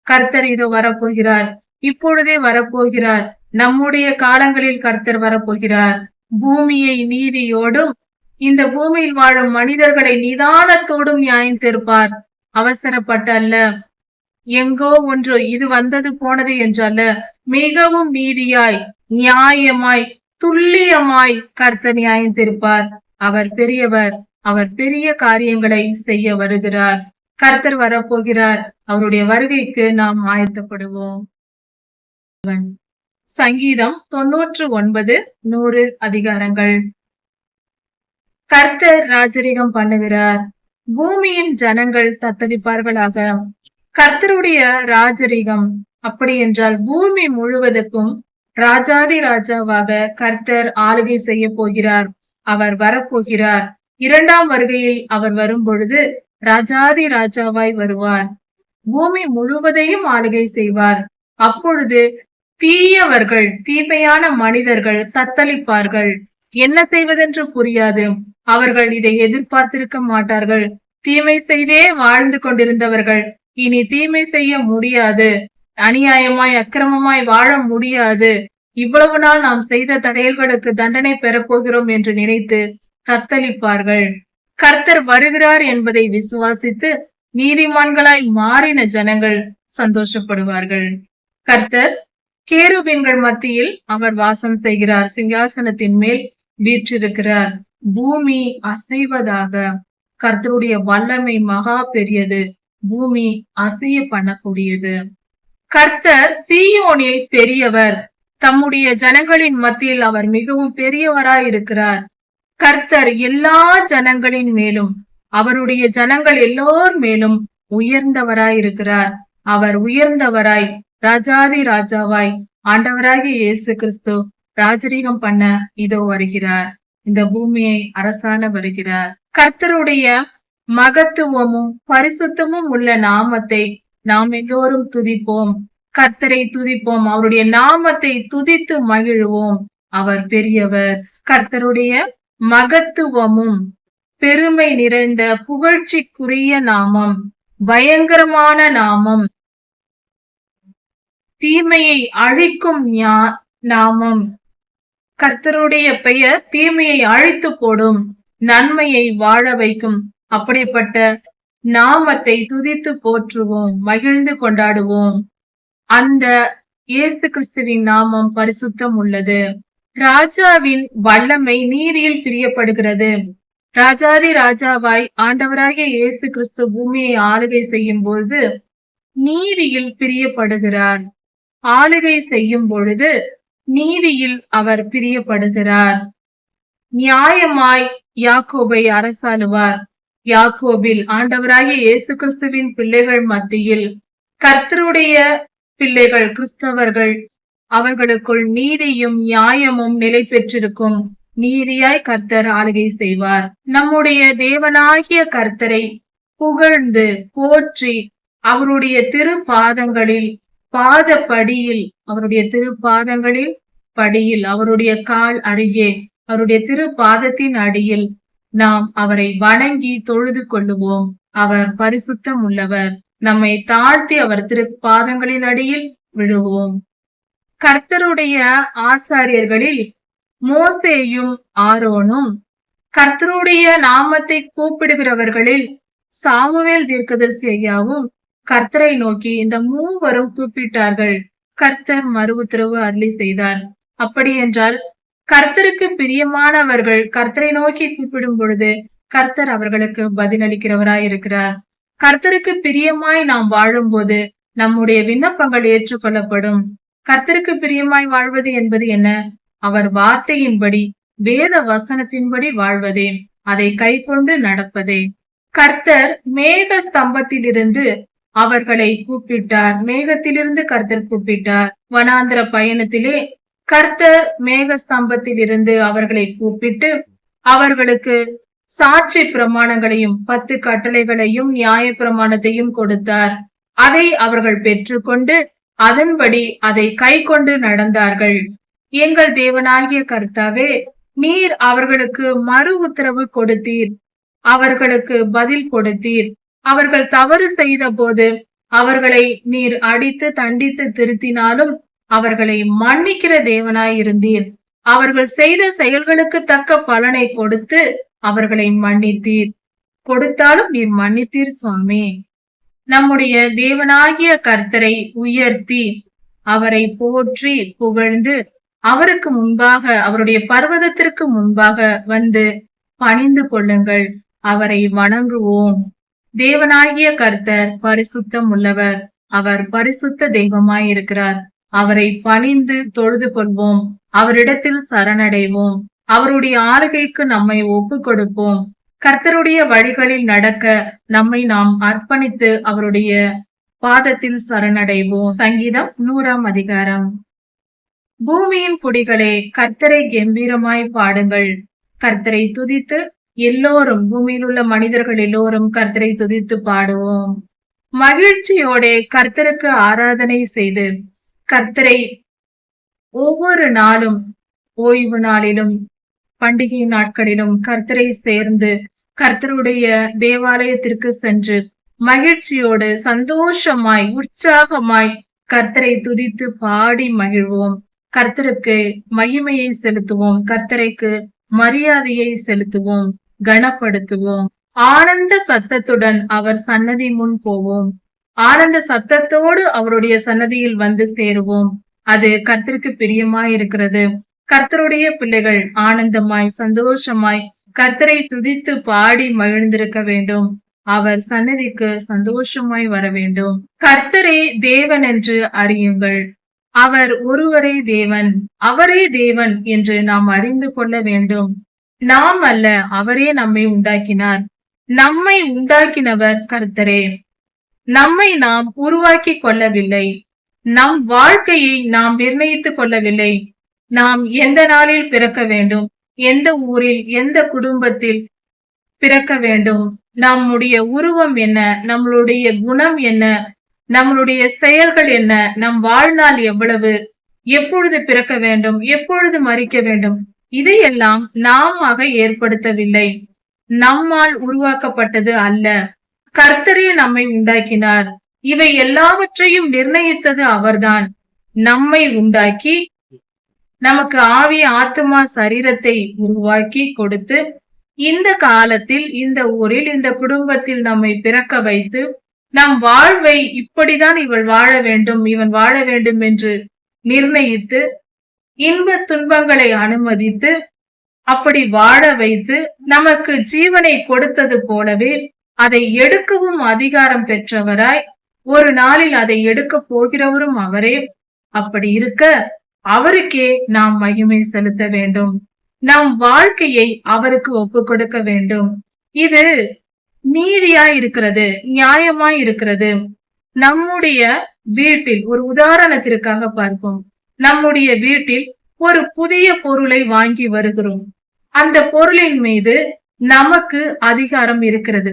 கர்த்தர் இதோ வரப்போகிறார், இப்பொழுதே வரப்போகிறார். நம்முடைய காலங்களில் கர்த்தர் வரப்போகிறார். பூமியை நீதியோடும் இந்த பூமியில் வாழும் மனிதர்களை நிதானத்தோடும் நியாயம் தீர்ப்பார். அவசரப்பட்ட அல்ல, எங்கோ ஒன்று இது வந்தது போனது என்றல்ல, மிகவும் நீதியாய், நியாயமாய், துல்லியமாய் கர்த்தர் நியாயம் தீர்ப்பார். அவர் பெரியவர், அவர் பெரிய காரியங்களை செய்ய வருகிறார். கர்த்தர் வரப்போகிறார். அவருடைய வருகைக்கு நாம் ஆயத்தப்படுவோம். சங்கீதம் 99, 100 அதிகாரங்கள். கர்த்தர் ராஜரிகம் பண்ணுகிறார். பூமியின் ஜனங்கள் தத்தளிப்பார்களாக. கர்த்தருடைய ராஜரிகம் அப்படி என்றால் பூமி முழுவதற்கும் ராஜாதி ராஜாவாக கர்த்தர் ஆளுகை செய்ய போகிறார். அவர் வரப்போகிறார். இரண்டாம் வருகையில் அவர் வரும் பொழுது ராஜாதி ராஜாவாய் வருவார். பூமி முழுவதையும் ஆளுகை செய்வார். அப்பொழுது தீயவர்கள், தீமையான மனிதர்கள் தத்தளிப்பார்கள். என்ன செய்வதென்று புரியாது. அவர்கள் இதை எதிர்பார்த்திருக்க மாட்டார்கள். தீமை செய்தே வாழ்ந்து கொண்டிருந்தவர்கள் இனி தீமை செய்ய முடியாது, அநியாயமாய் அக்கிரமமாய் வாழ முடியாது, இவ்வளவு நாள் நாம் செய்த தடைகளுக்கு தண்டனை பெறப்போகிறோம் என்று நினைத்து தத்தளிப்பார்கள். கர்த்தர் வருகிறார் என்பதை விசுவாசித்து நீதிமான்களாய் மாறின ஜனங்கள் சந்தோஷப்படுவார்கள். கர்த்தர் கேருபீன்கள் மத்தியில் அவர் வாசம் செய்கிறார். சிங்காசனத்தின் மேல் வீற்றிருக்கிறார். பூமி அசைவதாக. கர்த்தருடைய வல்லமை மகா பெரியது. பூமி அசைய பண்ணக்கூடியது. கர்த்தர் சீயோனில் பெரியவர். தம்முடைய ஜனங்களின் மத்தியில் அவர் மிகவும் பெரியவராய் இருக்கிறார். கர்த்தர் எல்லா ஜனங்களின் மேலும், அவருடைய ஜனங்கள் எல்லோர் மேலும் உயர்ந்தவராய் இருக்கிறார். அவர் உயர்ந்தவராய் ராஜாதி ராஜாவாய் ஆண்டவராகிய இயேசு கிறிஸ்து ராஜரீகம் பண்ண இதோ வருகிறார். இந்த பூமியை அரசாண வருகிறார். கர்த்தருடைய மகத்துவமும் பரிசுத்தமும் உள்ள நாமத்தை நாம் எல்லோரும் துதிப்போம். கர்த்தரை துதிப்போம். அவருடைய நாமத்தை துதித்து மகிழ்வோம். அவர் பெரியவர். கர்த்தருடைய மகத்துவமும் பெருமை நிறைந்த புகழ்ச்சிக்குரிய நாமம், பயங்கரமான நாமம், தீமையை அழிக்கும் நாமம். கர்த்தருடைய பெயர் தீமையை அழித்து போடும், நன்மையை வாழ வைக்கும். அப்படிப்பட்ட நாமத்தை துதித்து போற்றுவோம், மகிழ்ந்து கொண்டாடுவோம். அந்த இயேசு கிறிஸ்துவின் நாமம் பரிசுத்தம் உள்ளது. ராஜாவின் வல்லமை நீதியில் பிரியப்படுகிறது. ராஜாதி ராஜாவாய் ஆண்டவராகிய இயேசு கிறிஸ்து பூமியை ஆளுகை செய்யும் போது நீதியில் பிரியப்படுகிறார். ஆளுகை செய்யும் பொழுது நீதியில் அவர் பிரியப்படுகிறார். நியாயமாய் யாக்கோபை அரசாளுவார். யாக்கோபில் ஆண்டவராகிய இயேசு கிறிஸ்துவின் பிள்ளைகள் மத்தியில், கர்த்தருடைய பிள்ளைகள் கிறிஸ்தவர்கள், அவர்களுக்குள் நீதியும் நியாயமும் நிலை பெற்றிருக்கும். நீதியாய் கர்த்தர் ஆளுகை செய்வார். நம்முடைய தேவனாகிய கர்த்தரை புகழ்ந்து போற்றி அவருடைய திருப்பாதங்களில், பாதப்படியில், அவருடைய திருப்பாதங்களில் படியில், அவருடைய கால் அருகே, அவருடைய திருப்பாதத்தின் அடியில் நாம் அவரை வணங்கி தொழுது கொள்ளுவோம். அவர் பரிசுத்தம் உள்ளவர். நம்மை தாழ்த்தி அவர் திருப்பாதங்களின் அடியில் விழுவோம். கர்த்தருடைய ஆசாரியர்களில் மோசேயும் ஆரோனும், கர்த்தருடைய நாமத்தை கூப்பிடுகிறவர்களில் சாமுவேல் தீர்க்கதரிசி ஐயாவும் கர்த்தரை நோக்கி இந்த மூவரும் கூப்பிட்டார்கள். கர்த்தர் மறு உத்தரவு அருளி செய்தார். அப்படி என்றால் கர்த்தருக்கு பிரியமானவர்கள் கர்த்தரை நோக்கி கூப்பிடும் பொழுது கர்த்தர் அவர்களுக்கு பதிலளிக்கிறவராய் இருக்கிறார். கர்த்தருக்கு பிரியமாய் நாம் வாழும் போது நம்முடைய விண்ணப்பங்கள் ஏற்றுக்கொள்ளப்படும். கர்த்தருக்கு பிரியமாய் வாழ்வது என்பது என்ன? அவர் வார்த்தையின்படி, வேத வசனத்தின்படி வாழ்வதே, அதை கை கொண்டு நடப்பதே. கர்த்தர் மேக ஸ்தம்பத்திலிருந்து அவர்களை கூப்பிட்டார். மேகத்திலிருந்து கர்த்தர் கூப்பிட்டார். வனாந்திர பயணத்திலே கர்த்தர் மேக ஸ்தம்பத்தில் இருந்து அவர்களை கூப்பிட்டு அவர்களுக்கு சாட்சி பிரமாணங்களையும் 10 கட்டளைகளையும் நியாய பிரமாணத்தையும் கொடுத்தார். அதை அவர்கள் பெற்றுக்கொண்டு அதன்படி அதை கை கொண்டு நடந்தார்கள். எங்கள் தேவனாகிய கர்த்தாவே, நீர் அவர்களுக்கு மறு உத்தரவு கொடுத்தீர். அவர்களுக்கு பதில் கொடுத்தீர். அவர்கள் தவறு செய்த போது அவர்களை நீர் அடித்து தண்டித்து திருத்தினாலும் அவர்களை மன்னிக்கிற தேவனாய் இருந்தீர். அவர்கள் செய்த செயல்களுக்கு தக்க பலனை கொடுத்து அவர்களை மன்னித்தீர். கொடுத்தாலும் நீர் மன்னித்தீர் சுவாமி. நம்முடைய தேவனாகிய கர்த்தரை உயர்த்தி அவரை போற்றி புகழ்ந்து அவருக்கு முன்பாக, அவருடைய பர்வதத்திற்கு முன்பாக வந்து பணிந்து கொள்ளுங்கள். அவரை வணங்குவோம். தேவனாகிய கர்த்தர் பரிசுத்தம் உள்ளவர். அவர் பரிசுத்த தெய்வமாய் இருக்கிறார். அவரை பணிந்து தொழுது கொள்வோம். அவரிடத்தில் சரணடைவோம். அவருடைய ஆளுகைக்கு நம்மை ஒப்பு கொடுப்போம். கர்த்தருடைய வழிகளில் நடக்க நம்மை நாம் அர்ப்பணித்து அவருடைய பாதத்தில் சரணடைவோம். சங்கீதம் 100ஆம் அதிகாரம். பூமியின் குடிகளே, கர்த்தரை கெம்பீரமாய் பாடுங்கள். கர்த்தரை துதித்து எல்லோரும், பூமியில் உள்ள மனிதர்கள் எல்லோரும் கர்த்தரை துதித்து பாடுவோம். மகிழ்ச்சியோட கர்த்தருக்கு ஆராதனை செய்து கர்த்தரை ஒவ்வொரு நாளும், ஓய்வு நாளிலும் பண்டிகை நாட்களிலும் கர்த்தரை சேர்ந்து கர்த்தருடைய தேவாலயத்திற்கு சென்று மகிழ்ச்சியோடு சந்தோஷமாய் உற்சாகமாய் கர்த்தரை துதித்து பாடி மகிழ்வோம். கர்த்தருக்கு மகிமையை செலுத்துவோம். கர்த்தரைக்கு மரியாதையை செலுத்துவோம், கனப்படுத்துவோம். ஆனந்த சத்தத்துடன் அவர் சன்னதி முன் போவோம். ஆனந்த சத்தத்தோடு அவருடைய சன்னதியில் வந்து சேருவோம். அது கர்த்தருக்கு பிரியமாய் இருக்கிறது. கர்த்தருடைய பிள்ளைகள் ஆனந்தமாய் சந்தோஷமாய் கர்த்தரை துதித்து பாடி மகிழ்ந்திருக்க வேண்டும். அவர் சன்னதிக்கு சந்தோஷமாய் வர வேண்டும். கர்த்தரே தேவன் என்று அறியுங்கள். அவர் ஒருவரே தேவன், அவரே தேவன் என்று நாம் அறிந்து கொள்ள வேண்டும். நாம் அல்ல, அவரே நம்மை உண்டாக்கினார். நம்மை உண்டாக்கினவர் கர்த்தரே. நம்மை நாம் உருவாக்கி கொள்ளவில்லை. நம் வாழ்க்கையை நாம் நிர்ணயித்துக் கொள்ளவில்லை. நாம் எந்த நாளில் பிறக்க வேண்டும், எந்த ஊரில், எந்த குடும்பத்தில் பிறக்க வேண்டும், நம்முடைய உருவம் என்ன, நம்மளுடைய குணம் என்ன, நம்மளுடைய செயல்கள் என்ன, நம் வாழ்நாள் எவ்வளவு, எப்பொழுது பிறக்க வேண்டும், எப்பொழுது மரிக்க வேண்டும், இதையெல்லாம் நாமாக ஏற்படுத்தவில்லை. நம்மால் உருவாக்கப்பட்டது அல்ல. கர்த்தரே நம்மை உண்டாக்கினார். இவை எல்லாவற்றையும் நிர்ணயித்தது அவர்தான். நம்மை உண்டாக்கி நமக்கு ஆவி, ஆத்துமா, சரீரத்தை உருவாக்கி கொடுத்து இந்த காலத்தில், இந்த ஊரில், இந்த குடும்பத்தில் நம்மை பிறக்க வைத்து நம் வாழ்வை இப்படிதான் இவள் வாழ வேண்டும், இவன் வாழ வேண்டும் என்று நிர்ணயித்து இன்ப துன்பங்களை அனுமதித்து அப்படி வாழ வைத்து நமக்கு ஜீவனை கொடுத்தது போலவே அதை எடுக்கவும் அதிகாரம் பெற்றவராய் ஒரு நாளில் அதை எடுக்க போகிறவரும் அவரே. அப்படி இருக்க அவருக்கே நாம் மகிமை செலுத்த வேண்டும். நம் வாழ்க்கையை அவருக்கு ஒப்பு கொடுக்க வேண்டும். இது நீதியாய் இருக்கிறது, நியாயமாய் இருக்கிறது. நம்முடைய வீட்டில் ஒரு உதாரணத்திற்காக பார்ப்போம். நம்முடைய வீட்டில் ஒரு புதிய பொருளை வாங்கி வருகிறோம். அந்த பொருளின் மீது நமக்கு அதிகாரம் இருக்கிறது.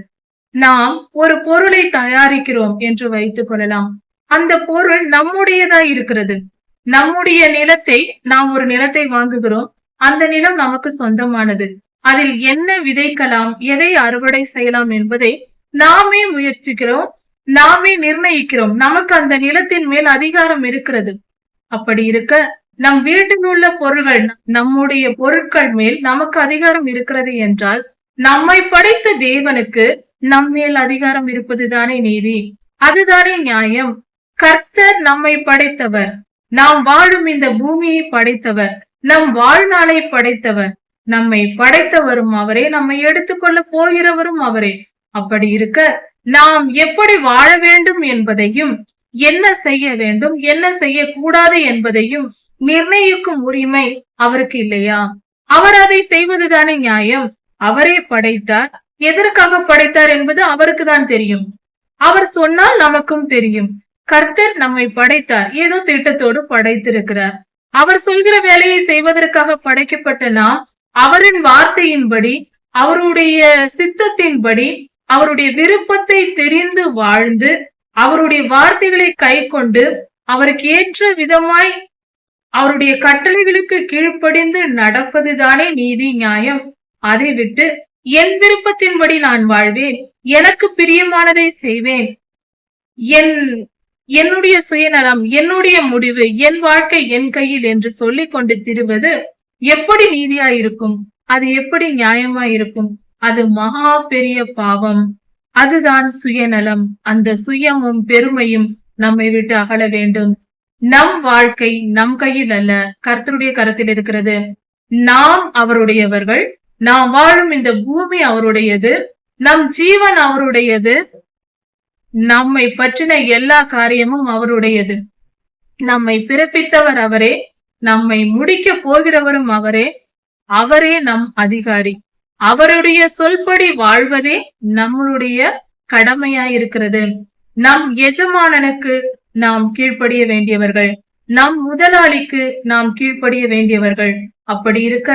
நாம் ஒரு பொருளை தயாரிக்கிறோம் என்று வைத்துக் கொள்ளலாம். அந்த பொருள் நம்முடையதா இருக்கிறது. நம்முடைய நிலத்தை, நாம் ஒரு நிலத்தை வாங்குகிறோம். அந்த நிலம் நமக்கு சொந்தமானது. அதில் என்ன விதைக்கலாம், எதை அறுவடை செய்யலாம் என்பதை நாமே முயற்சிக்கிறோம், நாமே நிர்ணயிக்கிறோம். நமக்கு அந்த நிலத்தின் மேல் அதிகாரம் இருக்கிறது. அப்படி இருக்க நம் வீட்டில் உள்ள பொருள்கள், நம்முடைய பொருட்கள் மேல் நமக்கு அதிகாரம் இருக்கிறது என்றால் நம்மை படைத்த தேவனுக்கு நம் மேல் அதிகாரம் இருப்பதுதானே நீதி, அதுதானே நியாயம். கர்த்தர் நம்மை படைத்தவர், நாம் வாழும் இந்த பூமியை படைத்தவர், நம் வாழ்நாளை படைத்தவர். நம்மை படைத்தவரும் அவரே, நம்மை எடுத்துக்கொள்ள போகிறவரும் அவரே. அப்படி இருக்க நாம் எப்படி வாழ வேண்டும் என்பதையும், என்ன செய்ய வேண்டும், என்ன செய்யக்கூடாது என்பதையும் நிர்ணயிக்கும் உரிமை அவருக்கு இல்லையா? அவர் அதை செய்வதுதானே நியாயம். அவரே படைத்தார். எதற்காக படைத்தார் என்பது அவருக்கு தான் தெரியும். அவர் சொன்னால் நமக்கும் தெரியும். கர்த்தர் நம்மை படைத்தார், ஏதோ திட்டத்தோடு படைத்திருக்கிறார். அவர் சொல்கிற வேலையை செய்வதற்காக படைக்கப்பட்ட நாம் அவரின் வார்த்தையின்படி, அவருடைய சித்தத்தின்படி, அவருடைய விருப்பத்தை தெரிந்து வாழ்ந்து, அவருடைய வார்த்தைகளை கை கொண்டு, அவருக்கு ஏற்ற விதமாய் அவருடைய கட்டளைகளுக்கு கீழ்ப்படிந்து நடப்பதுதானே நீதி, நியாயம். அதை விட்டு என் விருப்பத்தின்படி நான் வாழ்வேன், எனக்கு பிரியமானதை செய்வேன், என்னுடைய சுயநலம், என்னுடைய முடிவு, என் வாழ்க்கை என் கையில் என்று சொல்லிக் கொண்டு திரிவது எப்படி நீதியாயிருக்கும்? அது எப்படி நியாயமாயிருக்கும்? அது மகா பெரிய பாவம். அதுதான் சுயநலம். அந்த சுயமும் பெருமையும் நம்மை விட்டு அகல வேண்டும். நம் வாழ்க்கை நம் கையில் அல்ல, கர்த்தருடைய கரத்தில் இருக்கிறது. நாம் அவருடையவர்கள். நாம் வாழும் இந்த பூமி அவருடையது. நம் ஜீவன் அவருடையது. நம்மை பற்றின எல்லா காரியமும் அவருடையது. நம்மை பிறப்பித்தவர் அவரே, நம்மை முடிக்க போகிறவரும் அவரே. அவரே நம் அதிகாரி. அவருடைய சொல்படி வாழ்வதே நம்மளுடைய கடமையாயிருக்கிறது. நம் எஜமானனுக்கு நாம் கீழ்ப்படிய வேண்டியவர்கள், நம் முதலாளிக்கு நாம் கீழ்ப்படிய வேண்டியவர்கள். அப்படி இருக்க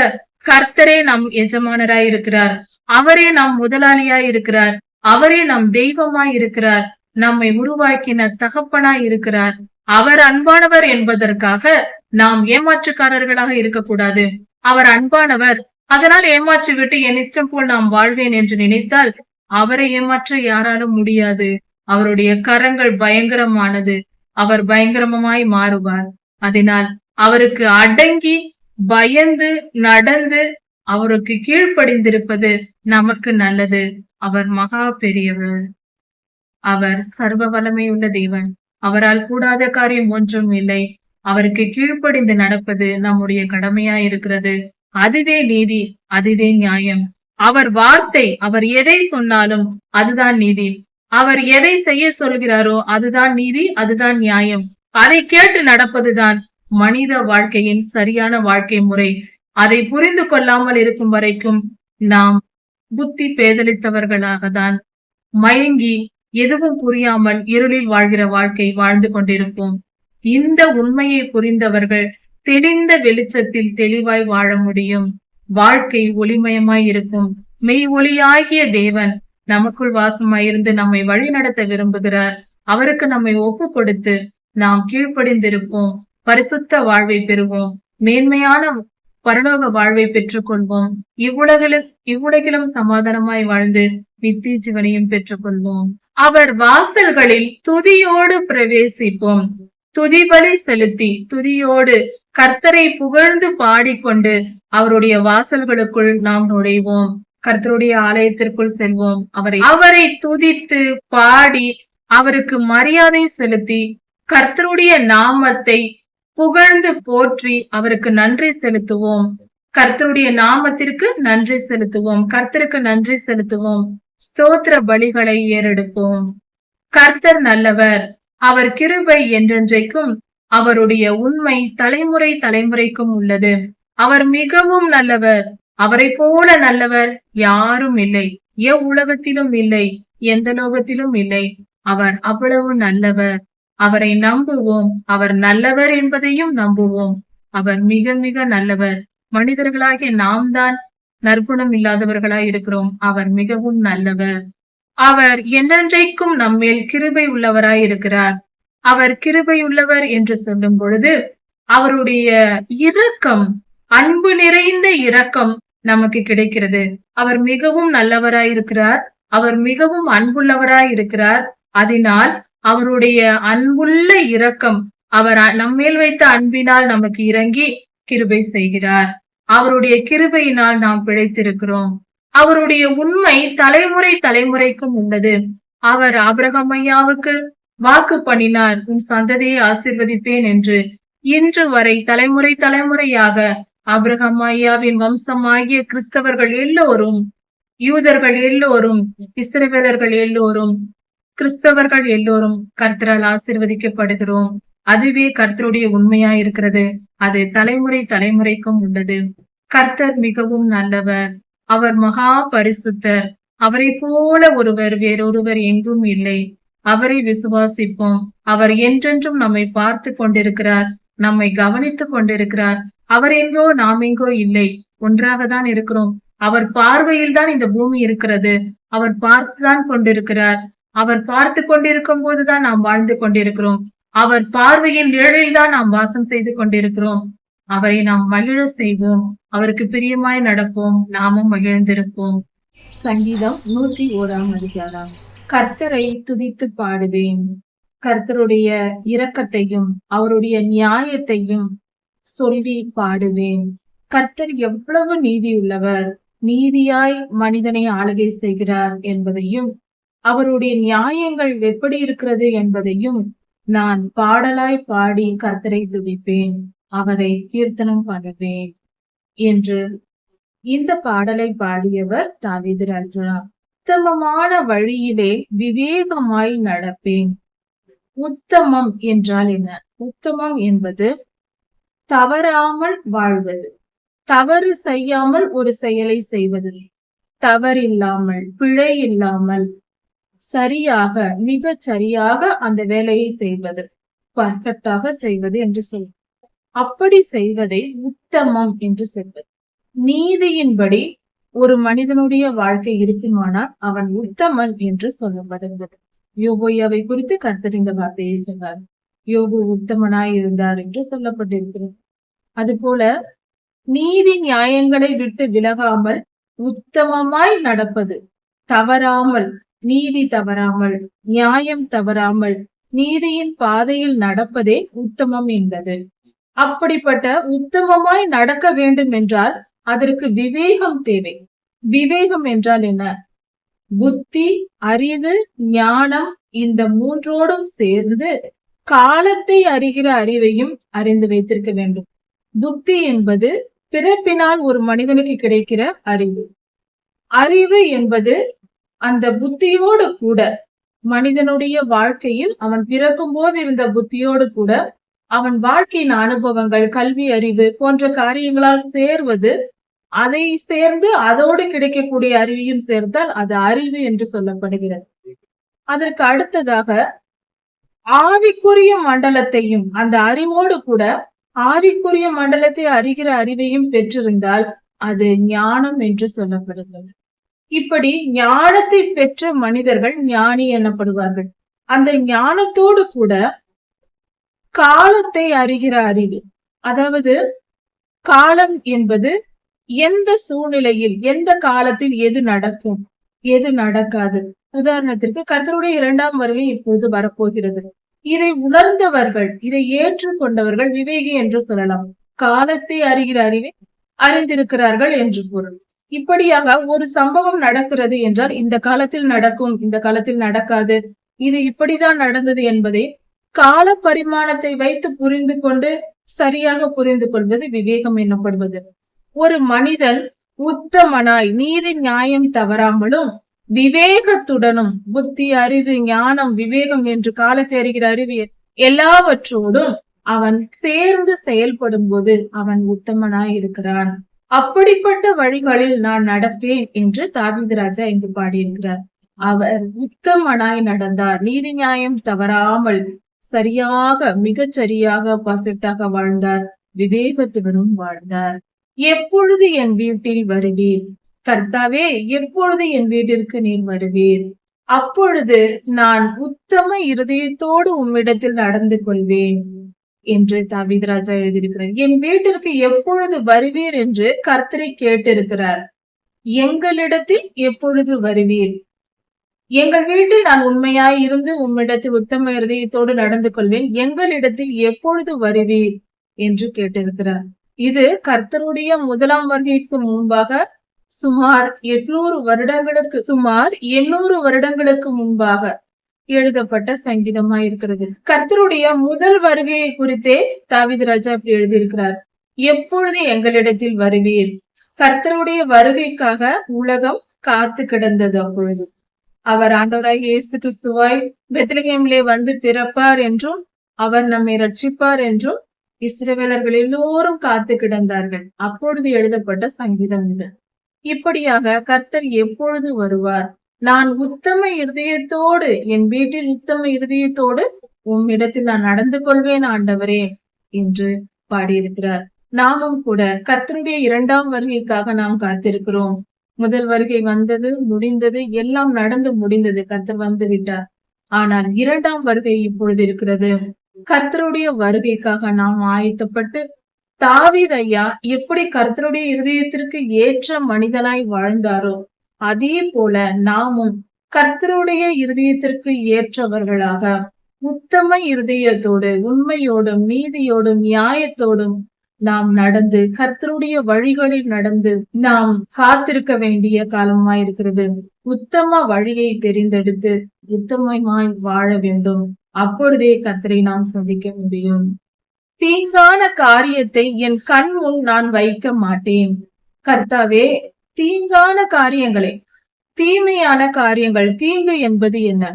கர்த்தரே நம் எஜமானராய் இருக்கிறார், அவரே நம் முதலாளியாய் இருக்கிறார், அவரே நம் தெய்வமாய் இருக்கிறார், நம்மை உருவாக்கின தகப்பனாய் இருக்கிறார். அவர் அன்பானவர் என்பதற்காக நாம் ஏமாற்றுக்காரர்களாக இருக்கக்கூடாது. அவர் அன்பானவர், அதனால் ஏமாற்றி விட்டு என் இஷ்டம் போல் நாம் வாழ்வேன் என்று நினைத்தால் அவரை ஏமாற்ற யாராலும் முடியாது. அவருடைய கரங்கள் பயங்கரமானது, அவர் பயங்கரமாய் மாறுவார். அதனால் அவருக்கு அடங்கி பயந்து நடந்து அவருக்கு கீழ்ப்படிந்திருப்பது நமக்கு நல்லது. அவர் மகா பெரியவர், அவர் சர்வ வல்லமையுள்ள தேவன், அவரால் கூடாத காரியம் ஒன்றும் இல்லை. அவருக்கு கீழ்ப்படிந்து நடப்பது நம்முடைய கடமையாய் இருக்கிறது. அதுவே நீதி, அதுவே நியாயம். அவர் வார்த்தை, அவர் எதை சொன்னாலும் அதுதான் நீதி. அவர் எதை செய்ய சொல்கிறாரோ அதுதான் நீதி, அதுதான் நியாயம். அதை கேட்டு நடப்பதுதான் மனித வாழ்க்கையின் சரியான வாழ்க்கை முறை. அதை புரிந்து கொள்ளாமல் இருக்கும் வரைக்கும் நாம் புத்தி பேதலித்தவர்களாக தான் மயங்கி எதுவும் புரியாமல் இருளில் வாழ்கிற வாழ்க்கை வாழ்ந்து கொண்டிருப்போம். இந்த உண்மையை புரிந்தவர்கள் தெளிந்த வெளிச்சத்தில் தெளிவாய் வாழ முடியும். வாழ்க்கை ஒளிமயமாய் இருக்கும். மெய் ஒளியாகிய தேவன் நமக்குள் வாசமாயிருந்து நம்மை வழி நடத்த விரும்புகிறார். அவருக்கு நம்மை ஒப்பு கொடுத்து நாம் கீழ்ப்படிந்திருப்போம். பரிசுத்த வாழ்வை பெறுவோம். மேன்மையான பரலோக வாழ்வை பெற்றுக் கொள்வோம். இவ்வுலகிலும் சமாதானமாய் வாழ்ந்து நித்திய ஜீவனையும் பெற்றுக் கொள்வோம். அவர் வாசல்களில் துதியோடு பிரவேசிப்போம். துதிபலி செலுத்தி துதியோடு கர்த்தரை புகழ்ந்து பாடிக்கொண்டு அவருடைய வாசல்களுக்குள் நாம் நுழைவோம். கர்த்தருடைய ஆலயத்திற்குள் செல்வோம். அவரை துதித்து பாடி அவருக்கு மரியாதை செலுத்தி கர்த்தருடைய நாமத்தை புகழ்ந்து போற்றி அவருக்கு நன்றி செலுத்துவோம். கர்த்தருடைய நாமத்திற்கு நன்றி செலுத்துவோம். கர்த்தருக்கு நன்றி செலுத்துவோம். ஸ்தோத்திர பலிகளை ஏறெடுப்போம். கர்த்தர் நல்லவர், அவர் கிருபை என்றென்றைக்கும், அவருடைய உண்மை தலைமுறை தலைமுறைக்கும் உள்ளது. அவர் மிகவும் நல்லவர், அவரை போல நல்லவர் யாரும் இல்லை. உலகத்திலும் இல்லை, எந்த லோகத்திலும் இல்லை. அவர் அவ்வளவு நல்லவர். அவரை நம்புவோம். அவர் நல்லவர் என்பதையும் நம்புவோம். அவர் மிக மிக நல்லவர். மனிதர்களாகிய நாம் தான் நற்குணம் இல்லாதவர்களாய் இருக்கிறோம். அவர் மிகவும் நல்லவர். அவர் என்றென்றைக்கும் நம்மேல் கிருபை உள்ளவராய் இருக்கிறார். அவர் கிருபை உள்ளவர் என்று சொல்லும் பொழுது அவருடைய இரக்கம், அன்பு நிறைந்த இரக்கம் நமக்கு கிடைக்கிறது. அவர் மிகவும் நல்லவராய் இருக்கிறார். அவர் மிகவும் அன்புள்ளவராய் இருக்கிறார். அதனால் அவருடைய அன்புள்ள இரக்கம், அவர் நம்மேல் வைத்த அன்பினால் நமக்கு இறங்கி கிருபை செய்கிறார். அவருடைய கிருபையினால் நாம் பிழைத்திருக்கிறோம். அவருடைய உண்மை தலைமுறை தலைமுறைக்கும் உள்ளது. அவர் ஆபிரகாம் ஐயாவுக்கு வாக்கு பண்ணினார், உன் சந்ததியை ஆசீர்வதிப்பேன் என்று. இன்று வரை தலைமுறை தலைமுறையாக ஆபிரகாம் ஐயாவின் வம்சமாகிய கிறிஸ்தவர்கள் எல்லோரும், யூதர்கள் எல்லோரும், இஸ்ரவேலர்கள் எல்லோரும், கிறிஸ்தவர்கள் எல்லோரும் கர்த்தரால் ஆசீர்வதிக்கப்படுகிறோம். அதுவே கர்த்தருடைய உண்மையா இருக்கிறது. அது தலைமுறை தலைமுறைக்கும் உள்ளது. கர்த்தர் மிகவும் நல்லவர். அவர் மகா பரிசுத்தர். அவரை போல ஒருவர் வேறொருவர் எங்கும் இல்லை. அவரை விசுவாசிப்போம். அவர் என்றென்றும் நம்மை பார்த்து கொண்டிருக்கிறார், நம்மை கவனித்துக் கொண்டிருக்கிறார். அவர் எங்கோ நாம் எங்கோ இல்லை, ஒன்றாக தான் இருக்கிறோம். அவர் பார்வையில் தான் இந்த பூமி இருக்கிறது. அவர் பார்த்துதான் கொண்டிருக்கிறார். அவர் பார்த்து கொண்டிருக்கும் போதுதான் நாம் வாழ்ந்து கொண்டிருக்கிறோம். அவர் பார்வையின் நிழலில் தான் நாம் வாசம் செய்து கொண்டிருக்கிறோம். அவரை நாம் மகிழ செய்வோம். அவருக்கு பிரியமாய் நடப்போம். நாமும் மகிழ்ந்திருப்போம். சங்கீதம் 101 அதிகாரம். கர்த்தரை துதித்து பாடுவேன். கர்த்தருடைய இரக்கத்தையும் அவருடைய நியாயத்தையும் சொல்லி பாடுவேன். கர்த்தர் எவ்வளவு நீதியுள்ளவர், நீதியாய் மனிதனை ஆளுகை செய்கிறார் என்பதையும், அவருடைய நியாயங்கள் எப்படி இருக்கிறது என்பதையும் நான் பாடலாய் பாடி கர்த்தரை துதிப்பேன், அவரை கீர்த்தனம் பண்ணுவேன் என்று இந்த பாடலை பாடியவர் தாவீது ராஜா. உத்தமமான வழியிலே விவேகமாய் நடப்பேன். உத்தமம் என்றால் என்ன? உத்தமம் என்பது தவறாமல் வாழ்வது, தவறு செய்யாமல் ஒரு செயலை செய்வது. தவறில்லாமல், பிழை இல்லாமல், சரியாக, மிக சரியாக அந்த வேலையை செய்வது, பர்ஃபெக்டாக செய்வது என்று சொல்வது. அப்படி செய்வதை உத்தமம் என்று சொல்வது. நீதியின்படி ஒரு மனிதனுடைய வாழ்க்கை இருக்குமானால் அவன் உத்தமன் என்று சொல்லப்படுகிறது. யோபுவை குறித்து கர்த்தர் இந்த வார்த்தையை சொன்னார். யோபு உத்தமனாய் இருந்தார் என்று சொல்லப்பட்டிருக்கிறது. அதுபோல நீதி நியாயங்களை விட்டு விலகாமல் உத்தமமாய் நடப்பது, தவறாமல், நீதி தவறாமல், நியாயம் தவறாமல், நீதியின் பாதையில் நடப்பதே உத்தமம் என்பது. அப்படிப்பட்ட உத்தமமாய் நடக்க வேண்டும் என்றால் அதற்கு விவேகம் தேவை. விவேகம் என்றால் என்ன? புத்தி, அறிவு, ஞானம் இந்த மூன்றோடும் சேர்ந்து காலத்தை அறிகிற அறிவையும் அறிந்து வைத்திருக்க வேண்டும். புத்தி என்பது பிறப்பினால் ஒரு மனிதனுக்கு கிடைக்கிற அறிவு. அறிவு என்பது அந்த புத்தியோடு கூட மனிதனுடைய வாழ்க்கையில் அவன் பிறக்கும் போது இருந்த புத்தியோடு கூட அவன் வாழ்க்கையின் அனுபவங்கள், கல்வி அறிவு போன்ற காரியங்களால் சேர்வது, அதை சேர்ந்து அதோடு கிடைக்கக்கூடிய அறிவையும் சேர்த்தால் அது அறிவு என்று சொல்லப்படுகிறது. அதற்கு அடுத்ததாக ஆவிக்குரிய மண்டலத்தையும் அந்த அறிவோடு கூட ஆவிக்குரிய மண்டலத்தை அறிகிற அறிவையும் பெற்றிருந்தால் அது ஞானம் என்று சொல்லப்படுகிறது. இப்படி ஞானத்தை பெற்ற மனிதர்கள் ஞானி எனப்படுவார்கள். அந்த ஞானத்தோடு கூட காலத்தை அறிகிற அறிவு, அதாவது காலம் என்பது எந்த சூழ்நிலையில், எந்த காலத்தில் எது நடக்கும், எது நடக்காது. உதாரணத்திற்கு கர்த்தருடைய 2ஆம் வருகை இப்பொழுது வரப்போகிறது. இதை உணர்ந்தவர்கள், இதை ஏற்றுக்கொண்டவர்கள் விவேகி என்று சொல்லலாம். காலத்தை அறிகிற அறிவை அறிந்திருக்கிறார்கள் என்று பொருள். இப்படியாக ஒரு சம்பவம் நடக்கிறது என்றால் இந்த காலத்தில் நடக்கும், இந்த காலத்தில் நடக்காது, இது இப்படிதான் நடந்தது என்பதை கால பரிமாணத்தை வைத்து புரிந்து கொண்டு சரியாக புரிந்து கொள்வது விவேகம் எனப்படுவது. ஒரு மனிதன் உத்தமனாய் நீதி நியாயம் தவறாமலும் விவேகத்துடனும், புத்தி, அறிவு, ஞானம், விவேகம் என்று காலத்தை அறிகிற அறிவு எல்லாவற்றோடும் அவன் சேர்ந்து செயல்படும் போது அவன் உத்தமனாய் இருக்கிறான். அப்படிப்பட்ட வழிகளில் நான் நடப்பேன் என்று தாவீது ராஜா இங்கு பாடியிருக்கிறார். அவர் உத்தமனாய் நடந்தார். நீதி நியாயம் தவறாமல் சரியாக, மிகச் சரியாக, பர்ஃபெக்டாக வாழ்ந்தார். விவேகத்துடனும் வாழ்ந்தார். எப்பொழுது என் வீட்டில் வருவீர்? கர்த்தாவே, எப்பொழுது என் வீட்டிற்கு நீர் வருவீர்? அப்பொழுது நான் உத்தம இருதயத்தோடு உம்மிடத்தில் நடந்து கொள்வேன் என்று தாவீது ராஜா எழுதியிருக்கிறார். என் வீட்டிற்கு எப்பொழுது வருவீர் என்று கர்த்தரை கேட்டிருக்கிறார். எங்களிடத்தில் எப்பொழுது வருவீர்? எங்கள் வீட்டில் நான் உண்மையாய் இருந்து உம்மிடத்தில் உத்தம இருதயத்தோடு நடந்து கொள்வேன். எங்களிடத்தில் எப்பொழுது வருவீர் என்று கேட்டிருக்கிறார். இது கர்த்தருடைய 1ஆம் வருகைக்கு முன்பாக சுமார் 800 வருடங்களுக்கு முன்பாக எழுதப்பட்ட சங்கீதமா இருக்கிறது. கர்த்தருடைய முதல் வருகையை குறித்தே தாவீது ராஜா அப்படி எழுதியிருக்கிறார். எப்பொழுது எங்களிடத்தில் வருவீர்? கர்த்தருடைய வருகைக்காக உலகம் காத்து கிடந்தது. அப்பொழுது அவர் ஆண்டவராய் இயேசு கிறிஸ்துவாய் பெத்லகேமிலே வந்து பிறப்பார் என்றும் அவர் நம்மை ரட்சிப்பார் என்றும் இஸ்ரவேலர்கள் எல்லோரும் காத்து கிடந்தார்கள். அப்பொழுது எழுதப்பட்ட சங்கீதம் இது. இப்படியாக கர்த்தர் எப்பொழுது வருவார்? நான் உத்தம இருதயத்தோடு, என் வீட்டில் உத்தம இருதயத்தோடு உம்மிடத்தில் நான் நடந்து கொள்வேன் ஆண்டவரே என்று பாடியிருக்கிறார். நாமும் கூட கர்த்தருடைய 2ஆம் வருகைக்காக நாம் காத்திருக்கிறோம். முதல் வருகை வந்தது, முடிந்தது, எல்லாம் நடந்து முடிந்தது. கர்த்தர் வந்து விட்டார். ஆனால் 2ஆம் வருகை இப்பொழுது இருக்கிறது. கர்த்தருடைய வருகைக்காக நாம் ஆயத்தப்பட்டு, தாவீது ஐயா எப்படி கர்த்தருடைய இருதயத்திற்கு ஏற்ற மனிதனாய் வாழ்ந்தாரோ அதே போல நாமும் கர்த்தருடைய இருதயத்திற்கு ஏற்றவர்களாக உத்தம இருதயத்தோடு, உண்மையோடும், நீதியோடும், நியாயத்தோடும் நாம் நடந்து கர்த்தருடைய வழிகளில் நடந்து நாம் காத்திருக்க வேண்டிய காலமாயிருக்கிறது. உத்தம வழியை தெரிந்தெடுத்து உத்தமமாய் வாழ வேண்டும். அப்பொழுதே கர்த்தரை நாம் சந்திக்க முடியும். தீங்கான காரியத்தை என் கண் முன் நான் வைக்க மாட்டேன். கர்த்தாவே, தீங்கான காரியங்களை, தீமையான காரியங்கள், தீங்கு என்பது என்ன?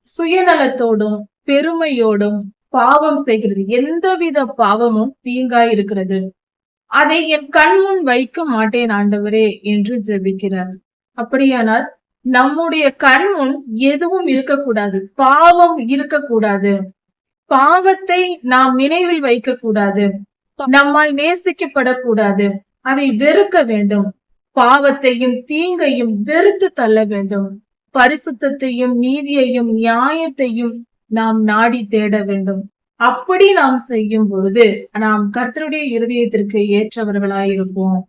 சுயநலத்தோடும் பெருமையோடும் பாவம் செய்கிறது. எந்தவித பாவமும் தீங்காய் இருக்கிறது. அதை என் கண் முன் வைக்க மாட்டேன் ஆண்டவரே என்று ஜெபிக்கிறார். அப்படியானால் நம்முடைய கண் முன் எதுவும் இருக்கக்கூடாது, பாவம் இருக்கக்கூடாது, பாவத்தை நாம் நினைவில் வைக்க கூடாது, நம்மால் நேசிக்கப்படக்கூடாது, அதை வெறுக்க வேண்டும். பாவத்தையும் தீங்கையும் வெறுத்து தள்ள வேண்டும். பரிசுத்தத்தையும் நீதியையும் நியாயத்தையும் நாம் நாடி தேட வேண்டும். அப்படி நாம் செய்யும் பொழுது நாம் கர்த்தருடைய இருதயத்திற்கு ஏற்றவர்களாயிருப்போம்.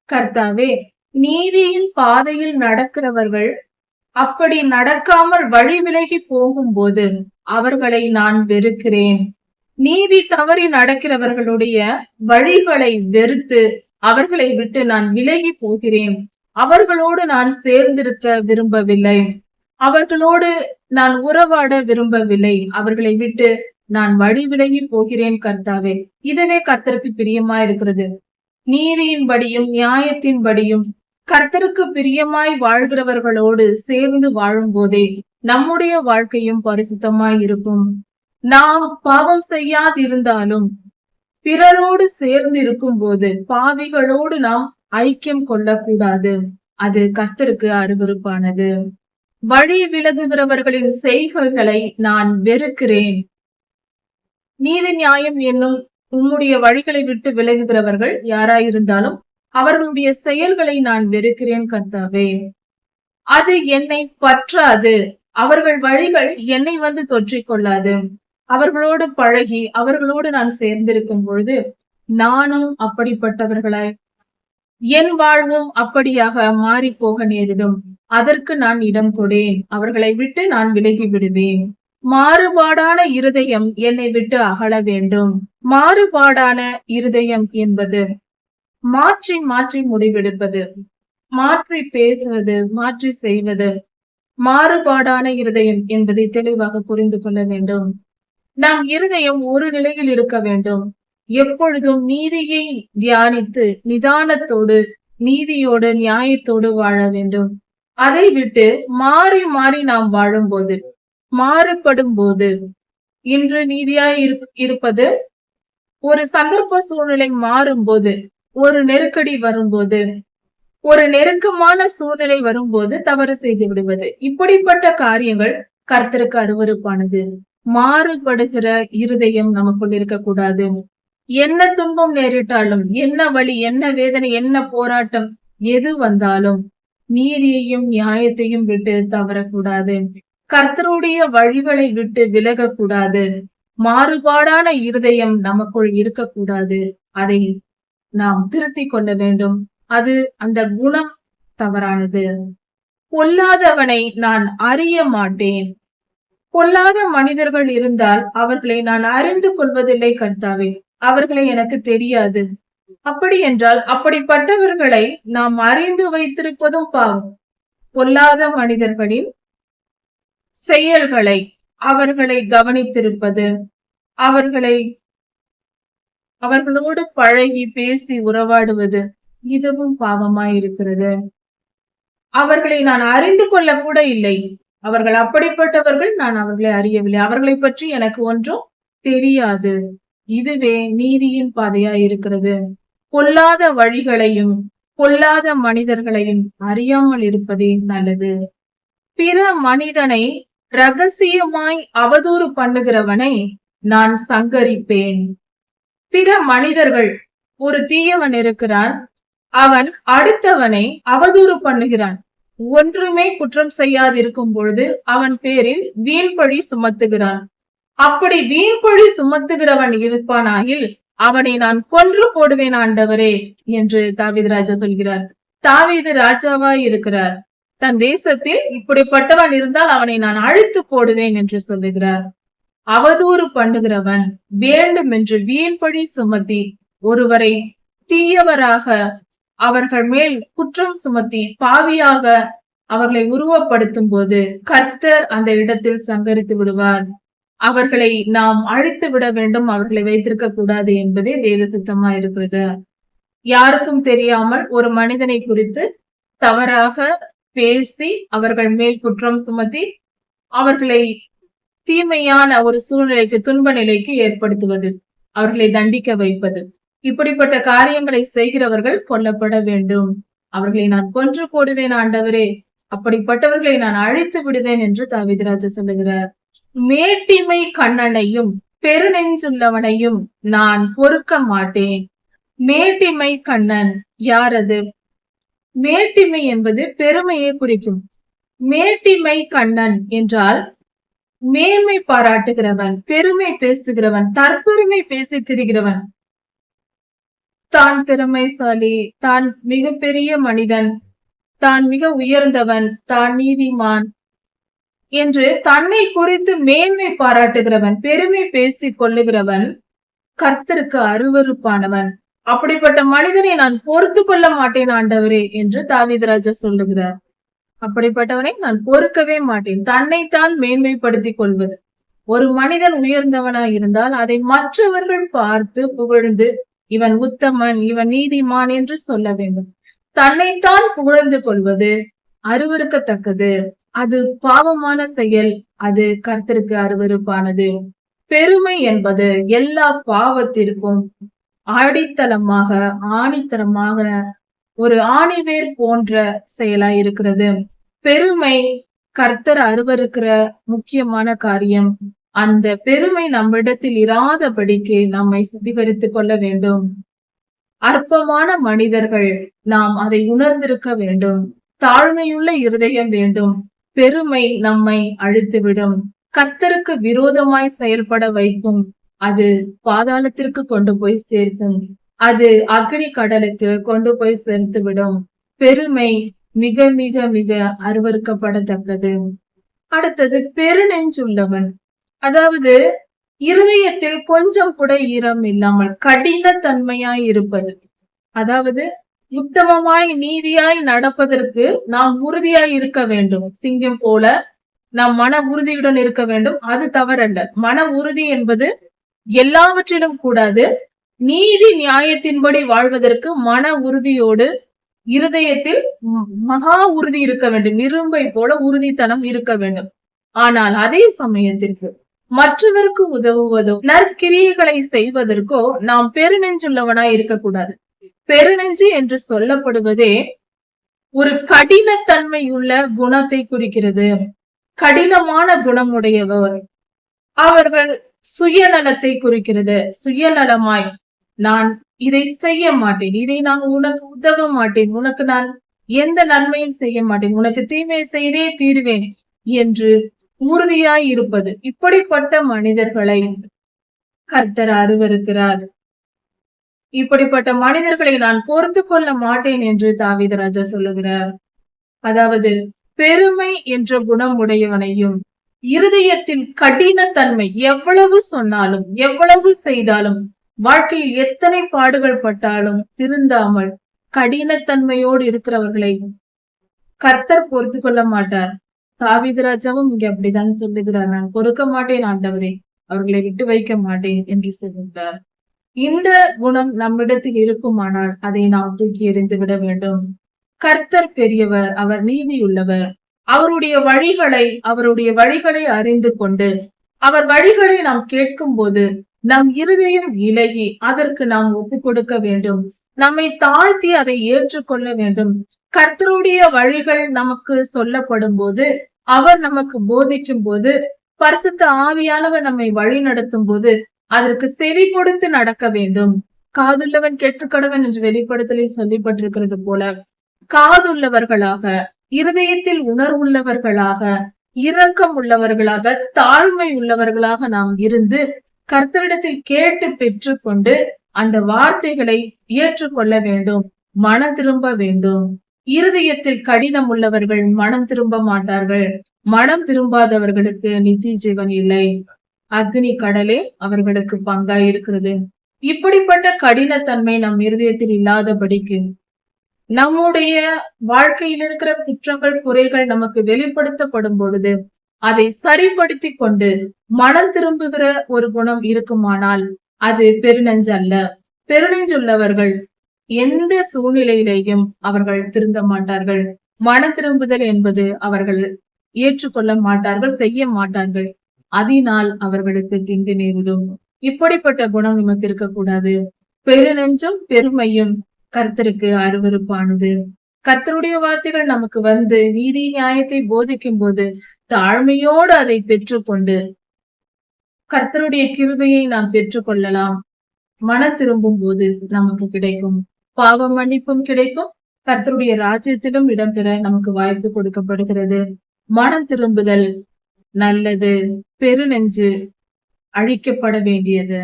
கர்த்தாவே, நீதியின் பாதையில் நடக்கிறவர்கள் அப்படி நடக்காமல் வழி விலகி போகும்போது அவர்களை நான் வெறுக்கிறேன். நீதி தவறி நடக்கிறவர்களுடைய வழிகளை வெறுத்து அவர்களை விட்டு நான் விலகி போகிறேன். அவர்களோடு நான் சேர்ந்திருக்க விரும்பவில்லை. அவர்களோடு நான் உறவாட விரும்பவில்லை. அவர்களை விட்டு நான் வழி விலகி போகிறேன் கர்த்தாவே. இதுவே கர்த்தருக்கு பிரியமா இருக்கிறது. நீதியின்படியும் நியாயத்தின்படியும் கர்த்தருக்கு பிரியமாய் வாழ்கிறவர்களோடு சேர்ந்து வாழும் போதே நம்முடைய வாழ்க்கையும் பரிசுத்தமாய் இருக்கும். நாம் பாவம் செய்யாதிருந்தாலும் பிறரோடு சேர்ந்து இருக்கும் போது பாவிகளோடு நாம் ஐக்கியம் கொள்ளக்கூடாது. அது கர்த்தருக்கு அருவருப்பானது. வழி விலகுகிறவர்களின் செய்கைகளை நான் வெறுக்கிறேன். நீதி நியாயம் என்னும் உம்முடைய வழிகளை விட்டு விலகுகிறவர்கள் யாராயிருந்தாலும் அவர்களுடைய செயல்களை நான் வெறுக்கிறேன் கர்த்தாவே. அது என்னை பற்றாது. அவர்கள் வழிகள் என்னை வந்து தொற்றிக் கொள்ளாது. அவர்களோடு பழகி அவர்களோடு நான் சேர்ந்திருக்கும் பொழுது நானும் அப்படிப்பட்டவர்களாய் என் வாழ்வும் அப்படியாக மாறி போக நேரிடும். அதற்கு நான் இடம் கொடேன். அவர்களை விட்டு நான் விலகி விடுவேன். மாறுபாடான இருதயம் என்னை விட்டு அகல வேண்டும். மாறுபாடான இருதயம் என்பது மாற்றி மாற்றி முடிவெடுப்பது, மாற்றி பேசுவது, மாற்றி செய்வது. மாறுபாடான இருதயம் என்பதை தெளிவாக புரிந்து கொள்ள வேண்டும். நம் இருதயம் ஒரு நிலையில் இருக்க வேண்டும். எப்பொழுதும் நீதியை தியானித்து நிதானத்தோடு நீதியோடு நியாயத்தோடு வாழ வேண்டும். அதை விட்டு மாறி மாறி நாம் வாழும்போது மாறுபடும் போது இன்று நீதியாய் இருப்பது ஒரு சந்தர்ப்ப சூழ்நிலை மாறும்போது, ஒரு நெருக்கடி வரும்போது, ஒரு நெருக்கமான சூழ்நிலை வரும்போது தவறு செய்து விடுவது, இப்படிப்பட்ட காரியங்கள் கர்த்தருக்கு அருவருப்பானது. மாறுபடுகிற இருதயம் நமக்குள் இருக்கக்கூடாது. என்ன துன்பம் நேரிட்டாலும், என்ன வலி, என்ன வேதனை, என்ன போராட்டம் எது வந்தாலும் நீதியையும் நியாயத்தையும் விட்டு தவறக்கூடாது. கர்த்தருடைய வழிகளை விட்டு விலகக்கூடாது. மாறுபாடான இருதயம் நமக்குள் இருக்கக்கூடாது. அதை நாம் திருத்திக் கொள்ள வேண்டும். அது அந்த குணம் தவறானது. பொல்லாதவனை நான் அறிய மாட்டேன். பொல்லாத மனிதர்கள் இருந்தால் அவர்களை நான் அறிந்து கொள்வதில்லை கர்த்தாவே. அவர்களை எனக்கு தெரியாது. அப்படி என்றால் அப்படிப்பட்டவர்களை நாம் அறிந்து வைத்திருப்பதும் பாவம். பொல்லாத மனிதர்களின் செயல்களை அவர்களை கவனித்திருப்பது, அவர்களோடு பழகி பேசி உறவாடுவது, இதுவும் பாவமாய் இருக்கிறது. அவர்களை நான் அறிந்து கொள்ள கூட இல்லை. அவர்கள் அப்படிப்பட்டவர்கள், நான் அவர்களை அறியவில்லை. அவர்களை பற்றி எனக்கு ஒன்றும் தெரியாது. இதுவே நீதியின் பாதையாய் இருக்கிறது. பொல்லாத வழிகளையும் பொல்லாத மனிதர்களையும் அறியாமல் இருப்பதே நல்லது. பிற மனிதனை ரகசியமாய் அவதூறு பண்ணுகிறவனை நான் சங்கரிப்பேன். பிற மனிதர்கள், ஒரு தீயவன் இருக்கிறான், அவன் அடுத்தவனை அவதூறு பண்ணுகிறான். ஒன்றுமே குற்றம் செய்யாதிருக்கும் பொழுது அவன் பேரில் வீண்பழி சுமத்துகிறான். அப்படி வீண்பழி சுமத்துகிறவன் இருப்பானாயில் அவனை நான் கொன்று போடுவேன் ஆண்டவரே என்று தாவீது ராஜா சொல்கிறார். தாவீது ராஜாவாய் இருக்கிறார். தன் தேசத்தில் இப்படிப்பட்டவன் இருந்தால் அவனை நான் அழித்து போடுவேன் என்று சொல்லுகிறார். அவதூறு பண்ணுகிறவன் வேண்டுமென்று வீண்பழி சுமத்தி ஒருவரை தீயவராக அவர்கள் மேல் குற்றம் சுமத்தி பாவியாக அவர்களை உருவப்படுத்தும் போது கர்த்தர் அந்த இடத்தில் சங்கரித்து விடுவார். அவர்களை நாம் அழித்து விட வேண்டும், அவர்களை வைத்திருக்க கூடாது என்பதே தேவ சித்தமா இருக்கிறது. யாருக்கும் தெரியாமல் ஒரு மனிதனை குறித்து தவறாக பேசி அவர்கள் மேல் குற்றம் சுமத்தி அவர்களை தீமையான ஒரு சூழ்நிலைக்கு, துன்ப நிலைக்கு ஏற்படுத்துவது, அவர்களை தண்டிக்க வைப்பது, இப்படிப்பட்ட காரியங்களை செய்கிறவர்கள் கொல்லப்பட வேண்டும். அவர்களை நான் கொன்று போடுவேன் ஆண்டவரே, அப்படிப்பட்டவர்களை நான் அழித்து விடுவேன் என்று தாவீது ராஜா சொல்லுகிறார். மேட்டிமை கண்ணனையும் பெருநெஞ்சுள்ளவனையும் நான் பொறுக்க மாட்டேன். மேட்டிமை கண்ணன் யார் அது? மேட்டிமை என்பது பெருமையை குறிக்கும். மேட்டிமை கண்ணன் என்றால் மேன்மை பாராட்டுகிறவன், பெருமை பேசுகிறவன், தற்பெருமை பேசி திரிகிறவன், தான் திறமைசாலி, தான் மிகப்பெரிய மனிதன், தான் மிக உயர்ந்தவன், தான் நீதிமான் என்று தன்னை குறித்து மேன்மை பாராட்டுகிறவன், பெருமை பேசிக் கொள்ளுகிறவன் கர்த்தருக்கு அருவருப்பானவன். அப்படிப்பட்ட மனிதனை நான் பொறுத்து கொள்ள மாட்டேன் ஆண்டவரே என்று தாவீது ராஜா சொல்லுகிறார். அப்படிப்பட்டவனை நான் பொறுக்கவே மாட்டேன். தன்னைத்தான் மேன்மைப்படுத்திக் கொள்வது. ஒரு மனிதன் உயர்ந்தவனாய் இருந்தால் அதை மற்றவர்கள் பார்த்து புகழ்ந்து இவன் உத்தமன், இவன் நீதிமான் என்று சொல்ல வேண்டும். தன்னைத்தான் புகழ்ந்து கொள்வது அருவருக்கத்தக்கது. அது பாவமான செயல். அது கர்த்தருக்கு அருவருப்பானது. பெருமை என்பது எல்லா பாவத்திற்கும் அடித்தளமாக, ஆணித்தரமாக ஒரு ஆணிவேர் போன்ற செயலாய் இருக்கிறது. பெருமை கர்த்தர் அருவருக்கிற முக்கியமான காரியம். அந்த பெருமை நம்மிடத்தில் இராதபடிக்கு நம்மை சுத்திகரித்துக் கொள்ள வேண்டும். அற்பமான மனிதர்கள் நாம் அதை உணர்ந்திருக்க வேண்டும். தாழ்மையுள்ள இருதயம் வேண்டும். பெருமை நம்மை அழித்துவிடும். கர்த்தருக்கு விரோதமாய் செயல்பட வைக்கும். அது பாதாளத்திற்கு கொண்டு போய் சேர்க்கும். அது அக்னி கடலுக்கு கொண்டு போய் சேர்த்து விடும். பெருமை மிக மிக மிக அருவருக்கப்படத்தக்கது. அடுத்தது பெருநெஞ்சுள்ளவன். அதாவது இருதயத்தில் கொஞ்சம் கூட ஈரம் இல்லாமல் கடினத்தன்மையாய் இருப்பது. அதாவது உத்தமமாய் நீதியாய் நடப்பதற்கு நாம் உறுதியாய் இருக்க வேண்டும். சிங்கம் போல நாம் மன உறுதியுடன் இருக்க வேண்டும். அது தவறல்ல. மன உறுதி என்பது எல்லாவற்றிலும் கூடாது. நீதி நியாயத்தின்படி வாழ்வதற்கு மன உறுதியோடு இருதயத்தில் மகா உறுதி இருக்க வேண்டும். இரும்பை போல உறுதித்தனம் இருக்க வேண்டும். ஆனால் அதே சமயத்திற்கு மற்றவருக்கு உதவுவதோ நற்கிரியைகளை செய்வதற்கோ நாம் பெருநெஞ்சுள்ளவனாய் இருக்கக்கூடாது. பெருநெஞ்சு என்று சொல்லப்படுவதே ஒரு கடினத்தன்மையுள்ள குணத்தை குறிக்கிறது. கடினமான குணமுடையவர். அவர்கள் சுயநலத்தை குறிக்கிறது. சுயநலமாய் நான் இதை செய்ய மாட்டேன், இதை நான் உனக்கு உதவ மாட்டேன், உனக்கு நான் எந்த நன்மையும் செய்ய மாட்டேன், உனக்கு தீமை செய்தே தீருவேன் என்று உறுதியாய் இருப்பது. இப்படிப்பட்ட மனிதர்களை கர்த்தர் அருவருக்கிறார். இப்படிப்பட்ட மனிதர்களை நான் பொறுத்து கொள்ள மாட்டேன் என்று தாவீது ராஜா சொல்லுகிறார். அதாவது பெருமை என்ற குணம் உடையவனையும் இருதயத்தில் கடினத்தன்மை, எவ்வளவு சொன்னாலும் எவ்வளவு செய்தாலும் வாழ்க்கையில் எத்தனை பாடுகள் பட்டாலும் திருந்தாமல் கடினத்தன்மையோடு இருக்கிறவர்களை கர்த்தர் பொறுத்து கொள்ள மாட்டார். தாவீது ராஜாவும் இங்க அப்படிதான் சொல்லுகிறார். நான் பொறுக்க மாட்டேன் ஆண்டவரே, அவர்களை விட்டு வைக்க மாட்டேன் என்று சொல்லுகிறார். இந்த குணம் நம்மிடத்தில் இருக்குமானால் அதை நாம் தூக்கி எறிந்து விட வேண்டும். கர்த்தர் பெரியவர், அவர் நீதியுள்ளவர். அவருடைய வழிகளை அறிந்து கொண்டு அவர் வழிகளை நாம் கேட்கும் போது நம் இருதயம் இலகி அதற்கு நாம் ஒப்பு கொடுக்க வேண்டும். நம்மை தாழ்த்தி அதை ஏற்றுக்கொள்ள வேண்டும். கர்த்தருடைய வழிகள் நமக்கு சொல்லப்படும் போது, அவர் நமக்கு போதிக்கும் போது, பரிசுத்த ஆவியானவர் நம்மை வழி நடத்தும் போது அதற்கு செவி கொடுத்து நடக்க வேண்டும். காதுள்ளவன் கேட்டுக்கடவன் என்று வெளிப்படுத்தலில் சொல்லப்பட்டிருக்கிறது போல காதுள்ளவர்களாக, இருதயத்தில் உணர்வுள்ளவர்களாக, இரக்கம் உள்ளவர்களாக, தாழ்மை உள்ளவர்களாக நாம் இருந்து கர்த்தரிடத்தில் கேட்டு பெற்றுக்கொண்டு அந்த வார்த்தைகளை ஏற்றுக்கொள்ள வேண்டும். மனம் திரும்ப வேண்டும். இருதயத்தில் கடினம் உள்ளவர்கள் மனம் திரும்ப மாட்டார்கள். மனம் திரும்பாதவர்களுக்கு நித்திய ஜீவன் இல்லை. அக்னி கடலே அவர்களுக்கு பங்காய் இருக்கிறது. இப்படிப்பட்ட கடினத்தன்மை நம் இருதயத்தில் இல்லாதபடிக்கு நம்முடைய வாழ்க்கையில் இருக்கிற குற்றங்கள், குறைகள் நமக்கு வெளிப்படுத்தப்படும் பொழுது அதை சரிப்படுத்தி கொண்டு மனம் திரும்புகிற ஒரு குணம் இருக்குமானால் அது பெருநெஞ்சு அல்ல. பெருநெஞ்சுள்ளவர்கள் எந்த சூழ்நிலையிலேயும் அவர்கள் திருந்த மாட்டார்கள். மனம் திரும்புதல் என்பது அவர்கள் ஏற்றுக்கொள்ள மாட்டார்கள், செய்ய மாட்டார்கள். அதனால் அவர்களுக்கு தீங்கு நேரிடும். இப்படிப்பட்ட குணம் நமக்கு இருக்கக்கூடாது. பெருநெஞ்சும் பெருமையும் கர்த்தருக்கு அருவருப்பானது. கர்த்தருடைய வார்த்தைகள் நமக்கு வந்து நீதி நியாயத்தை போதிக்கும் போது தாழ்மையோடு அதை பெற்றுக்கொண்டு கர்த்தருடைய கிருபையை நாம் பெற்றுக்கொள்ளலாம். மனம் திரும்பும் போது நமக்கு கிடைக்கும் பாவ மன்னிப்பும் கிடைக்கும். கர்த்தருடைய ராஜ்யத்திலும் இடம்பெற நமக்கு வாய்ப்பு கொடுக்கப்படுகிறது. மனம் திரும்புதல் நல்லது, பெருநெஞ்சு அழிக்கப்பட வேண்டியது.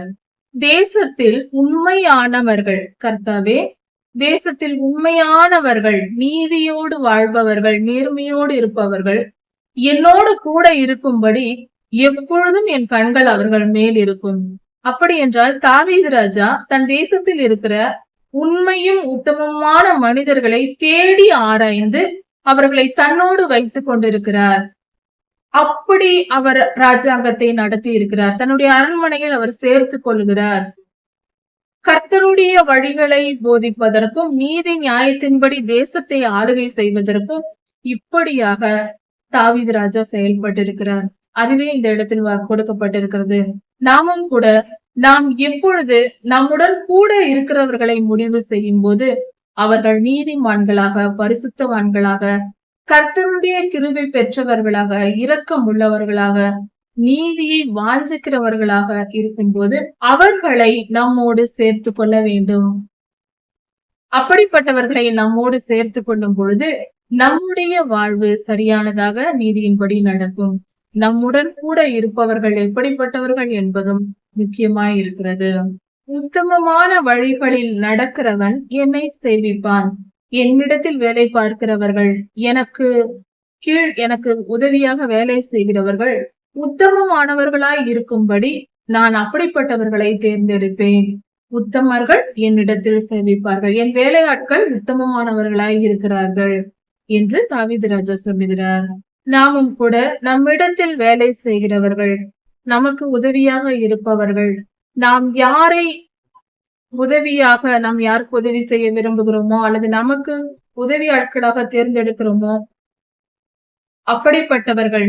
தேசத்தில் உண்மையானவர்கள், கர்த்தாவே, தேசத்தில் உண்மையானவர்கள், நீதியோடு வாழ்பவர்கள், நேர்மையோடு இருப்பவர்கள் என்னோடு கூட இருக்கும்படி எப்பொழுதும் என் கண்கள் அவர்கள் மேல் இருக்கும். அப்படி என்றால் தாவீது ராஜா தன் தேசத்தில் இருக்கிற உண்மையும் உத்தமமான மனிதர்களை தேடி ஆராய்ந்து அவர்களை தன்னோடு வைத்துக் கொண்டிருக்கிறார். அப்படி அவர் ராஜாங்கத்தை நடத்தி இருக்கிறார். தன்னுடைய அரண்மனையில் அவர் சேர்த்து கொள்கிறார். கர்த்தருடைய வழிகளை போதிப்பதற்கும் நீதி நியாயத்தின்படி தேசத்தை ஆளுகை செய்வதற்கும் இப்படியாக தாவீது ராஜா செயல்பட்டிருக்கிறார். அதுவே இந்த இடத்தில் கொடுக்கப்பட்டிருக்கிறது. நாமும் கூட நாம் எப்பொழுது நம்முடன் கூட இருக்கிறவர்களை முடிவு செய்யும் போது அவர்கள் நீதிமான்களாக, பரிசுத்தவான்களாக, கர்த்தருடைய கிருபை பெற்றவர்களாக, இரக்கம் உள்ளவர்களாக, நீதியை வாஞ்சிக்கிறவர்களாக இருக்கும்போது அவர்களை நம்மோடு சேர்த்து கொள்ள வேண்டும். அப்படிப்பட்டவர்களை நம்மோடு சேர்த்து கொள்ளும் பொழுது நம்முடைய வாழ்வு சரியானதாக நீதியின்படி நடக்கும். நம்முடன் கூட இருப்பவர்கள் எப்படிப்பட்டவர்கள் என்பதும் முக்கியமாய் இருக்கிறது. உத்தமமான வழிகளில் நடக்கிறவன் என்னை சேவிப்பான். என்னிடத்தில் வேலை பார்க்கிறவர்கள், எனக்கு உதவியாக வேலை செய்கிறவர்கள் உத்தமமானவர்களாய் இருக்கும்படி நான் அப்படிப்பட்டவர்களை தேர்ந்தெடுப்பேன். உத்தமர்கள் என்னிடத்தில் சேவிப்பார்கள். என் வேலையாட்கள் உத்தமமானவர்களாய் இருக்கிறார்கள் என்று தாவீது ராஜா சொல்லுகிறார். நாமும் கூட நம்மிடத்தில் வேலை செய்கிறவர்கள், நமக்கு உதவியாக இருப்பவர்கள், நாம் யாருக்கு உதவி செய்ய விரும்புகிறோமோ அல்லது நமக்கு உதவி ஆட்களாக தேர்ந்தெடுக்கிறோமோ அப்படிப்பட்டவர்கள்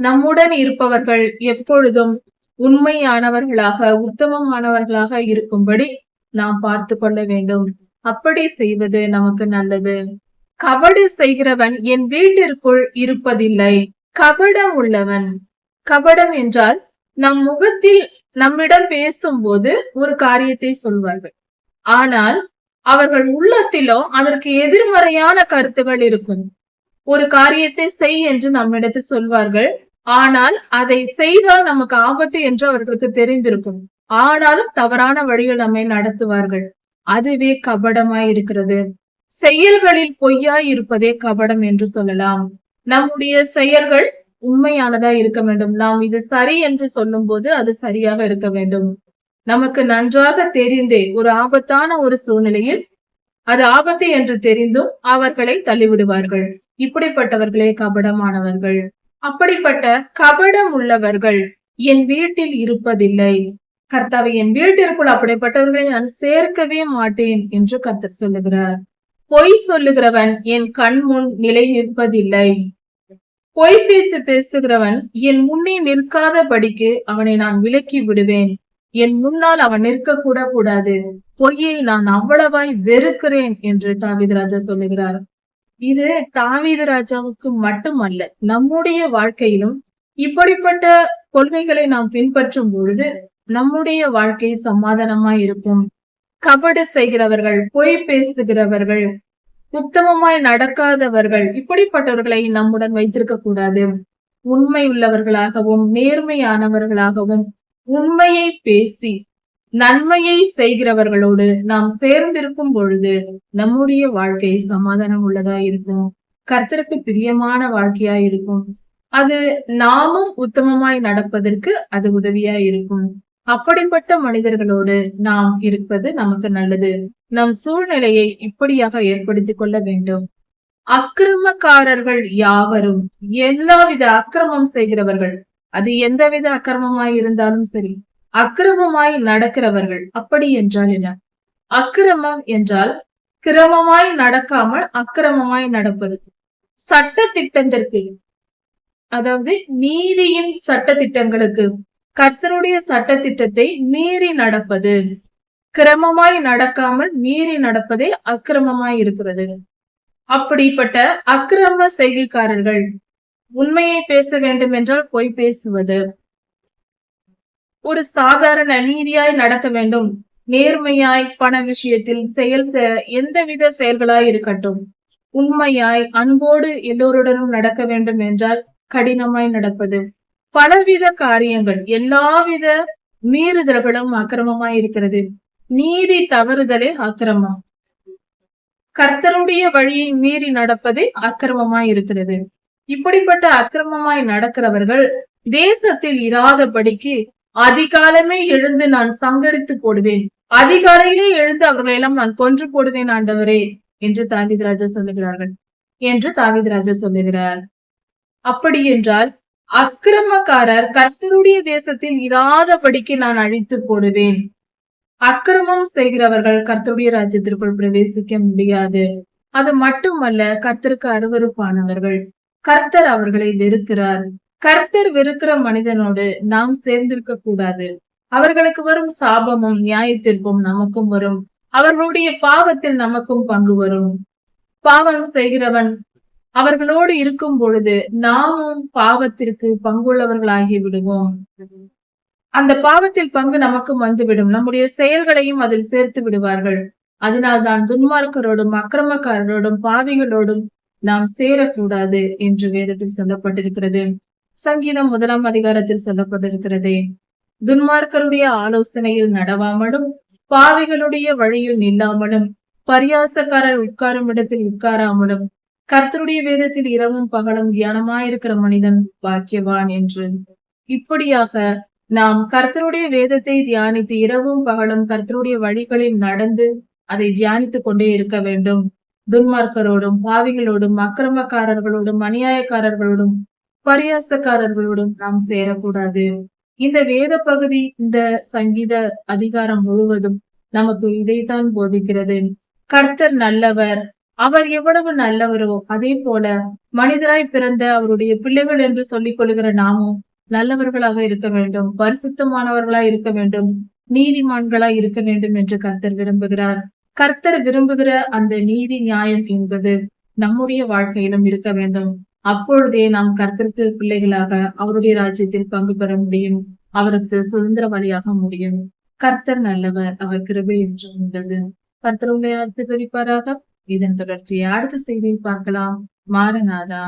நம்முடன் இருப்பவர்கள் எப்பொழுதும் உண்மையானவர்களாக, உத்தமமானவர்களாக இருக்கும்படி நாம் பார்த்து கொள்ள வேண்டும். அப்படி செய்வது நமக்கு நல்லது. கபடு செய்கிறவன் என் வீட்டிற்குள் இருப்பதில்லை. கபடம் உள்ளவன், கபடம் என்றால் நம் முகத்தில் நம்மிடம் பேசும்போது ஒரு காரியத்தை சொல்வார்கள், ஆனால் அவர்கள் உள்ளத்திலோ அதற்கு எதிர்மறையான கருத்துகள் இருக்கும். ஒரு காரியத்தை செய் என்று நம்மிடத்தில் சொல்வார்கள், ஆனால் அதை செய்தால் நமக்கு ஆபத்து என்று அவர்களுக்கு தெரிந்திருக்கும். ஆனாலும் தவறான வழியில் நம்மை நடத்துவார்கள். அதுவே கபடமாய் இருக்கிறது. செயல்களில் பொய்யாய் இருப்பதே கபடம் என்று சொல்லலாம். நம்முடைய செயல்கள் உண்மையானதா இருக்க வேண்டும். நாம் இது சரி என்று சொல்லும் போது அது சரியாக இருக்க வேண்டும். நமக்கு நன்றாக தெரிந்தே ஒரு ஆபத்தான ஒரு சூழ்நிலையில் அது ஆபத்து என்று தெரிந்தும் அவர்களை தள்ளிவிடுவார்கள். இப்படிப்பட்டவர்களே கபடமானவர்கள். அப்படிப்பட்ட கபடம் உள்ளவர்கள் என் வீட்டில் இருப்பதில்லை. கர்த்தாவை, என் வீட்டிற்குள் அப்படிப்பட்டவர்களை நான் சேர்க்கவே மாட்டேன் என்று கர்த்தர் சொல்லுகிறார். பொய் சொல்லுகிறவன் என் கண் முன் நிலை நிற்பதில்லை. பொய் பேச்சு பேசுகிறவன் என் முன்னே நிற்காதபடிக்கு அவனை நான் விலக்கி விடுவேன். என் முன்னால் அவன் நிற்க கூட கூடாது. பொய்யை நான் அவ்வளவாய் வெறுக்கிறேன் என்று தாவீது ராஜா சொல்லுகிறார். இது தாவீது ராஜாவுக்கு மட்டுமல்ல, நம்முடைய வாழ்க்கையிலும் இப்படிப்பட்ட கொள்கைகளை நாம் பின்பற்றும் பொழுது நம்முடைய வாழ்க்கை சமாதானமாய் இருக்கும். கபடு செய்கிறவர்கள், பொய் பேசுகிறவர்கள், உத்தமமாய் நடக்காதவர்கள், இப்படிப்பட்டவர்களை நம்முடன் வைத்திருக்க கூடாது. உண்மை உள்ளவர்களாகவும் நேர்மையானவர்களாகவும் உண்மையை பேசி நன்மையை செய்கிறவர்களோடு நாம் சேர்ந்திருக்கும் பொழுது நம்முடைய வாழ்க்கை சமாதானம் உள்ளதா இருக்கும். கர்த்தருக்கு பிரியமான வாழ்க்கையா இருக்கும். அது நாமும் உத்தமமாய் நடப்பதற்கு அது உதவியா இருக்கும். அப்படிப்பட்ட மனிதர்களோடு நாம் இருப்பது நமக்கு நல்லது. நம் சூழ்நிலையை இப்படியாக ஏற்படுத்திக் கொள்ள வேண்டும். அக்கிரமக்காரர்கள் யாவரும், எல்லாவித அக்கிரமம் செய்கிறவர்கள், அது எந்தவித அக்கிரமமாய் இருந்தாலும் சரி, அக்கிரமமாய் நடக்கிறவர்கள். அப்படி என்றால் என்ன? அக்கிரமம் என்றால் கிரமமாய் நடக்காமல் அக்கிரமமாய் நடப்பது. சட்ட திட்டத்திற்கு, அதாவது நீதியின் சட்ட திட்டங்களுக்கு, கர்த்தருடைய சட்ட திட்டத்தை மீறி நடப்பது. கிரமமாய் நடக்காமல் மீறி நடப்பதே அக்கிரமமாய் இருக்கிறது. அப்படிப்பட்ட அக்கிரம செய்கைக்காரர்கள் உண்மையை பேச வேண்டும் என்றால் பொய் பேசுவது, ஒரு சாதாரண நீதியாய் நடக்க வேண்டும், நேர்மையாய் பண விஷயத்தில் எந்தவித செயல்களாய் இருக்கட்டும், உண்மையாய் அன்போடு எல்லோருடனும் நடக்க வேண்டும் என்றால் கடினமாய் நடப்பது, பலவித காரியங்கள், எல்லாவித மீறுதல்களும் அக்கிரமமாய் இருக்கிறது. நீதி தவறுதலே அக்கிரமம். கர்த்தருடைய வழியை மீறி நடப்பதே அக்கிரமமாய் இருக்கிறது. இப்படிப்பட்ட அக்கிரமமாய் நடக்கிறவர்கள் தேசத்தில் இராதபடிக்கு அதிகாலமே எழுந்து நான் சங்கரித்து போடுவேன், அதிகாலையிலே எழுந்து அவர்களை எல்லாம் நான் கொன்று போடுவேன் ஆண்டவரே என்று தாவீது ராஜா சொல்லுகிறார்கள் என்று தாவீது ராஜா சொல்லுகிறார். அப்படி என்றால் அக்கிரமக்காரர் கர்த்தருடைய தேசத்தில் இராதபடிக்கு நான் அழித்து போடுவேன். அக்கிரமம் செய்கிறவர்கள் கர்த்தருடைய ராஜ்யத்திற்குள் பிரவேசிக்க முடியாது. அது மட்டுமல்ல, கர்த்தருக்கு அருவருப்பானவர்கள். கர்த்தர் அவர்களை வெறுக்கிறார். கர்த்தர் வெறுக்கிற மனிதனோடு நாம் சேர்ந்திருக்க கூடாது. அவர்களுக்கு வரும் சாபமும் நியாயத்திற்கும் நமக்கும் வரும். அவர்களுடைய பாவத்தில் நமக்கும் பங்கு வரும். பாவம் செய்கிறவன் அவர்களோடு இருக்கும் பொழுது நாமும் பாவத்திற்கு பங்குள்ளவர்களாகி விடுவோம். அந்த பாவத்தில் பங்கு நமக்கும் வந்துவிடும். நம்முடைய செயல்களையும் அதில் சேர்த்து விடுவார்கள். அதனால்தான் துன்மார்க்கரோடும் அக்கிரமக்காரரோடும் பாவிகளோடும் நாம் சேரக்கூடாது என்று வேதத்தில் சொல்லப்பட்டிருக்கிறது. சங்கீதம் 1 அதிகாரத்தில் சொல்லப்பட்டிருக்கிறது. துன்மார்க்கருடைய ஆலோசனையில் நடவாமலும் பாவிகளுடைய வழியில் நில்லாமலும் பரியாசக்காரர் உட்காரும் இடத்தில் உட்காராமலும் கர்த்தருடைய வேதத்தில் இரவும் பகலும் தியானமாயிருக்கிற மனிதன் பாக்கியவான் என்று. இப்படியாக நாம் கர்த்தருடைய வேதத்தை தியானித்து இரவும் பகலும் கர்த்தருடைய வழிகளில் நடந்து அதை தியானித்துக் கொண்டே இருக்க வேண்டும். துன்மார்க்கரோடும் பாவிகளோடும் அக்கிரமக்காரர்களோடும் அநியாயக்காரர்களோடும் பரியாசக்காரர்களோடும் நாம் சேரக்கூடாது. இந்த வேத பகுதி, இந்த சங்கீத அதிகாரம் முழுவதும் நமக்கு இதைத்தான் போதிக்கிறது. கர்த்தர் நல்லவர். அவர் எவ்வளவு நல்லவரோ அதே போல மனிதராய் பிறந்த அவருடைய பிள்ளைகள் என்று சொல்லிக் கொள்கிற நாமும் நல்லவர்களாக இருக்க வேண்டும், பரிசுத்தமானவர்களாய் இருக்க வேண்டும், நீதிமான்களாய் இருக்க வேண்டும் என்று கர்த்தர் விரும்புகிறார். கர்த்தர் விரும்புகிற அந்த நீதி நியாயம் என்பது நம்முடைய வாழ்க்கையிலும் இருக்க வேண்டும். அப்பொழுதே நாம் கர்த்தருக்கு பிள்ளைகளாக அவருடைய ராஜ்யத்தில் பங்கு பெற முடியும், அவருக்கு சுதந்திரவாளியாக முடியும். கர்த்தர் நல்லவர், அவர் கிருபை என்றும் உள்ளது. கர்த்தர் உங்களை ஆசீர்வதிப்பாராக. இதன் தொடர்ச்சியை அடுத்த செய்தியில் பார்க்கலாம். மாரநாதா.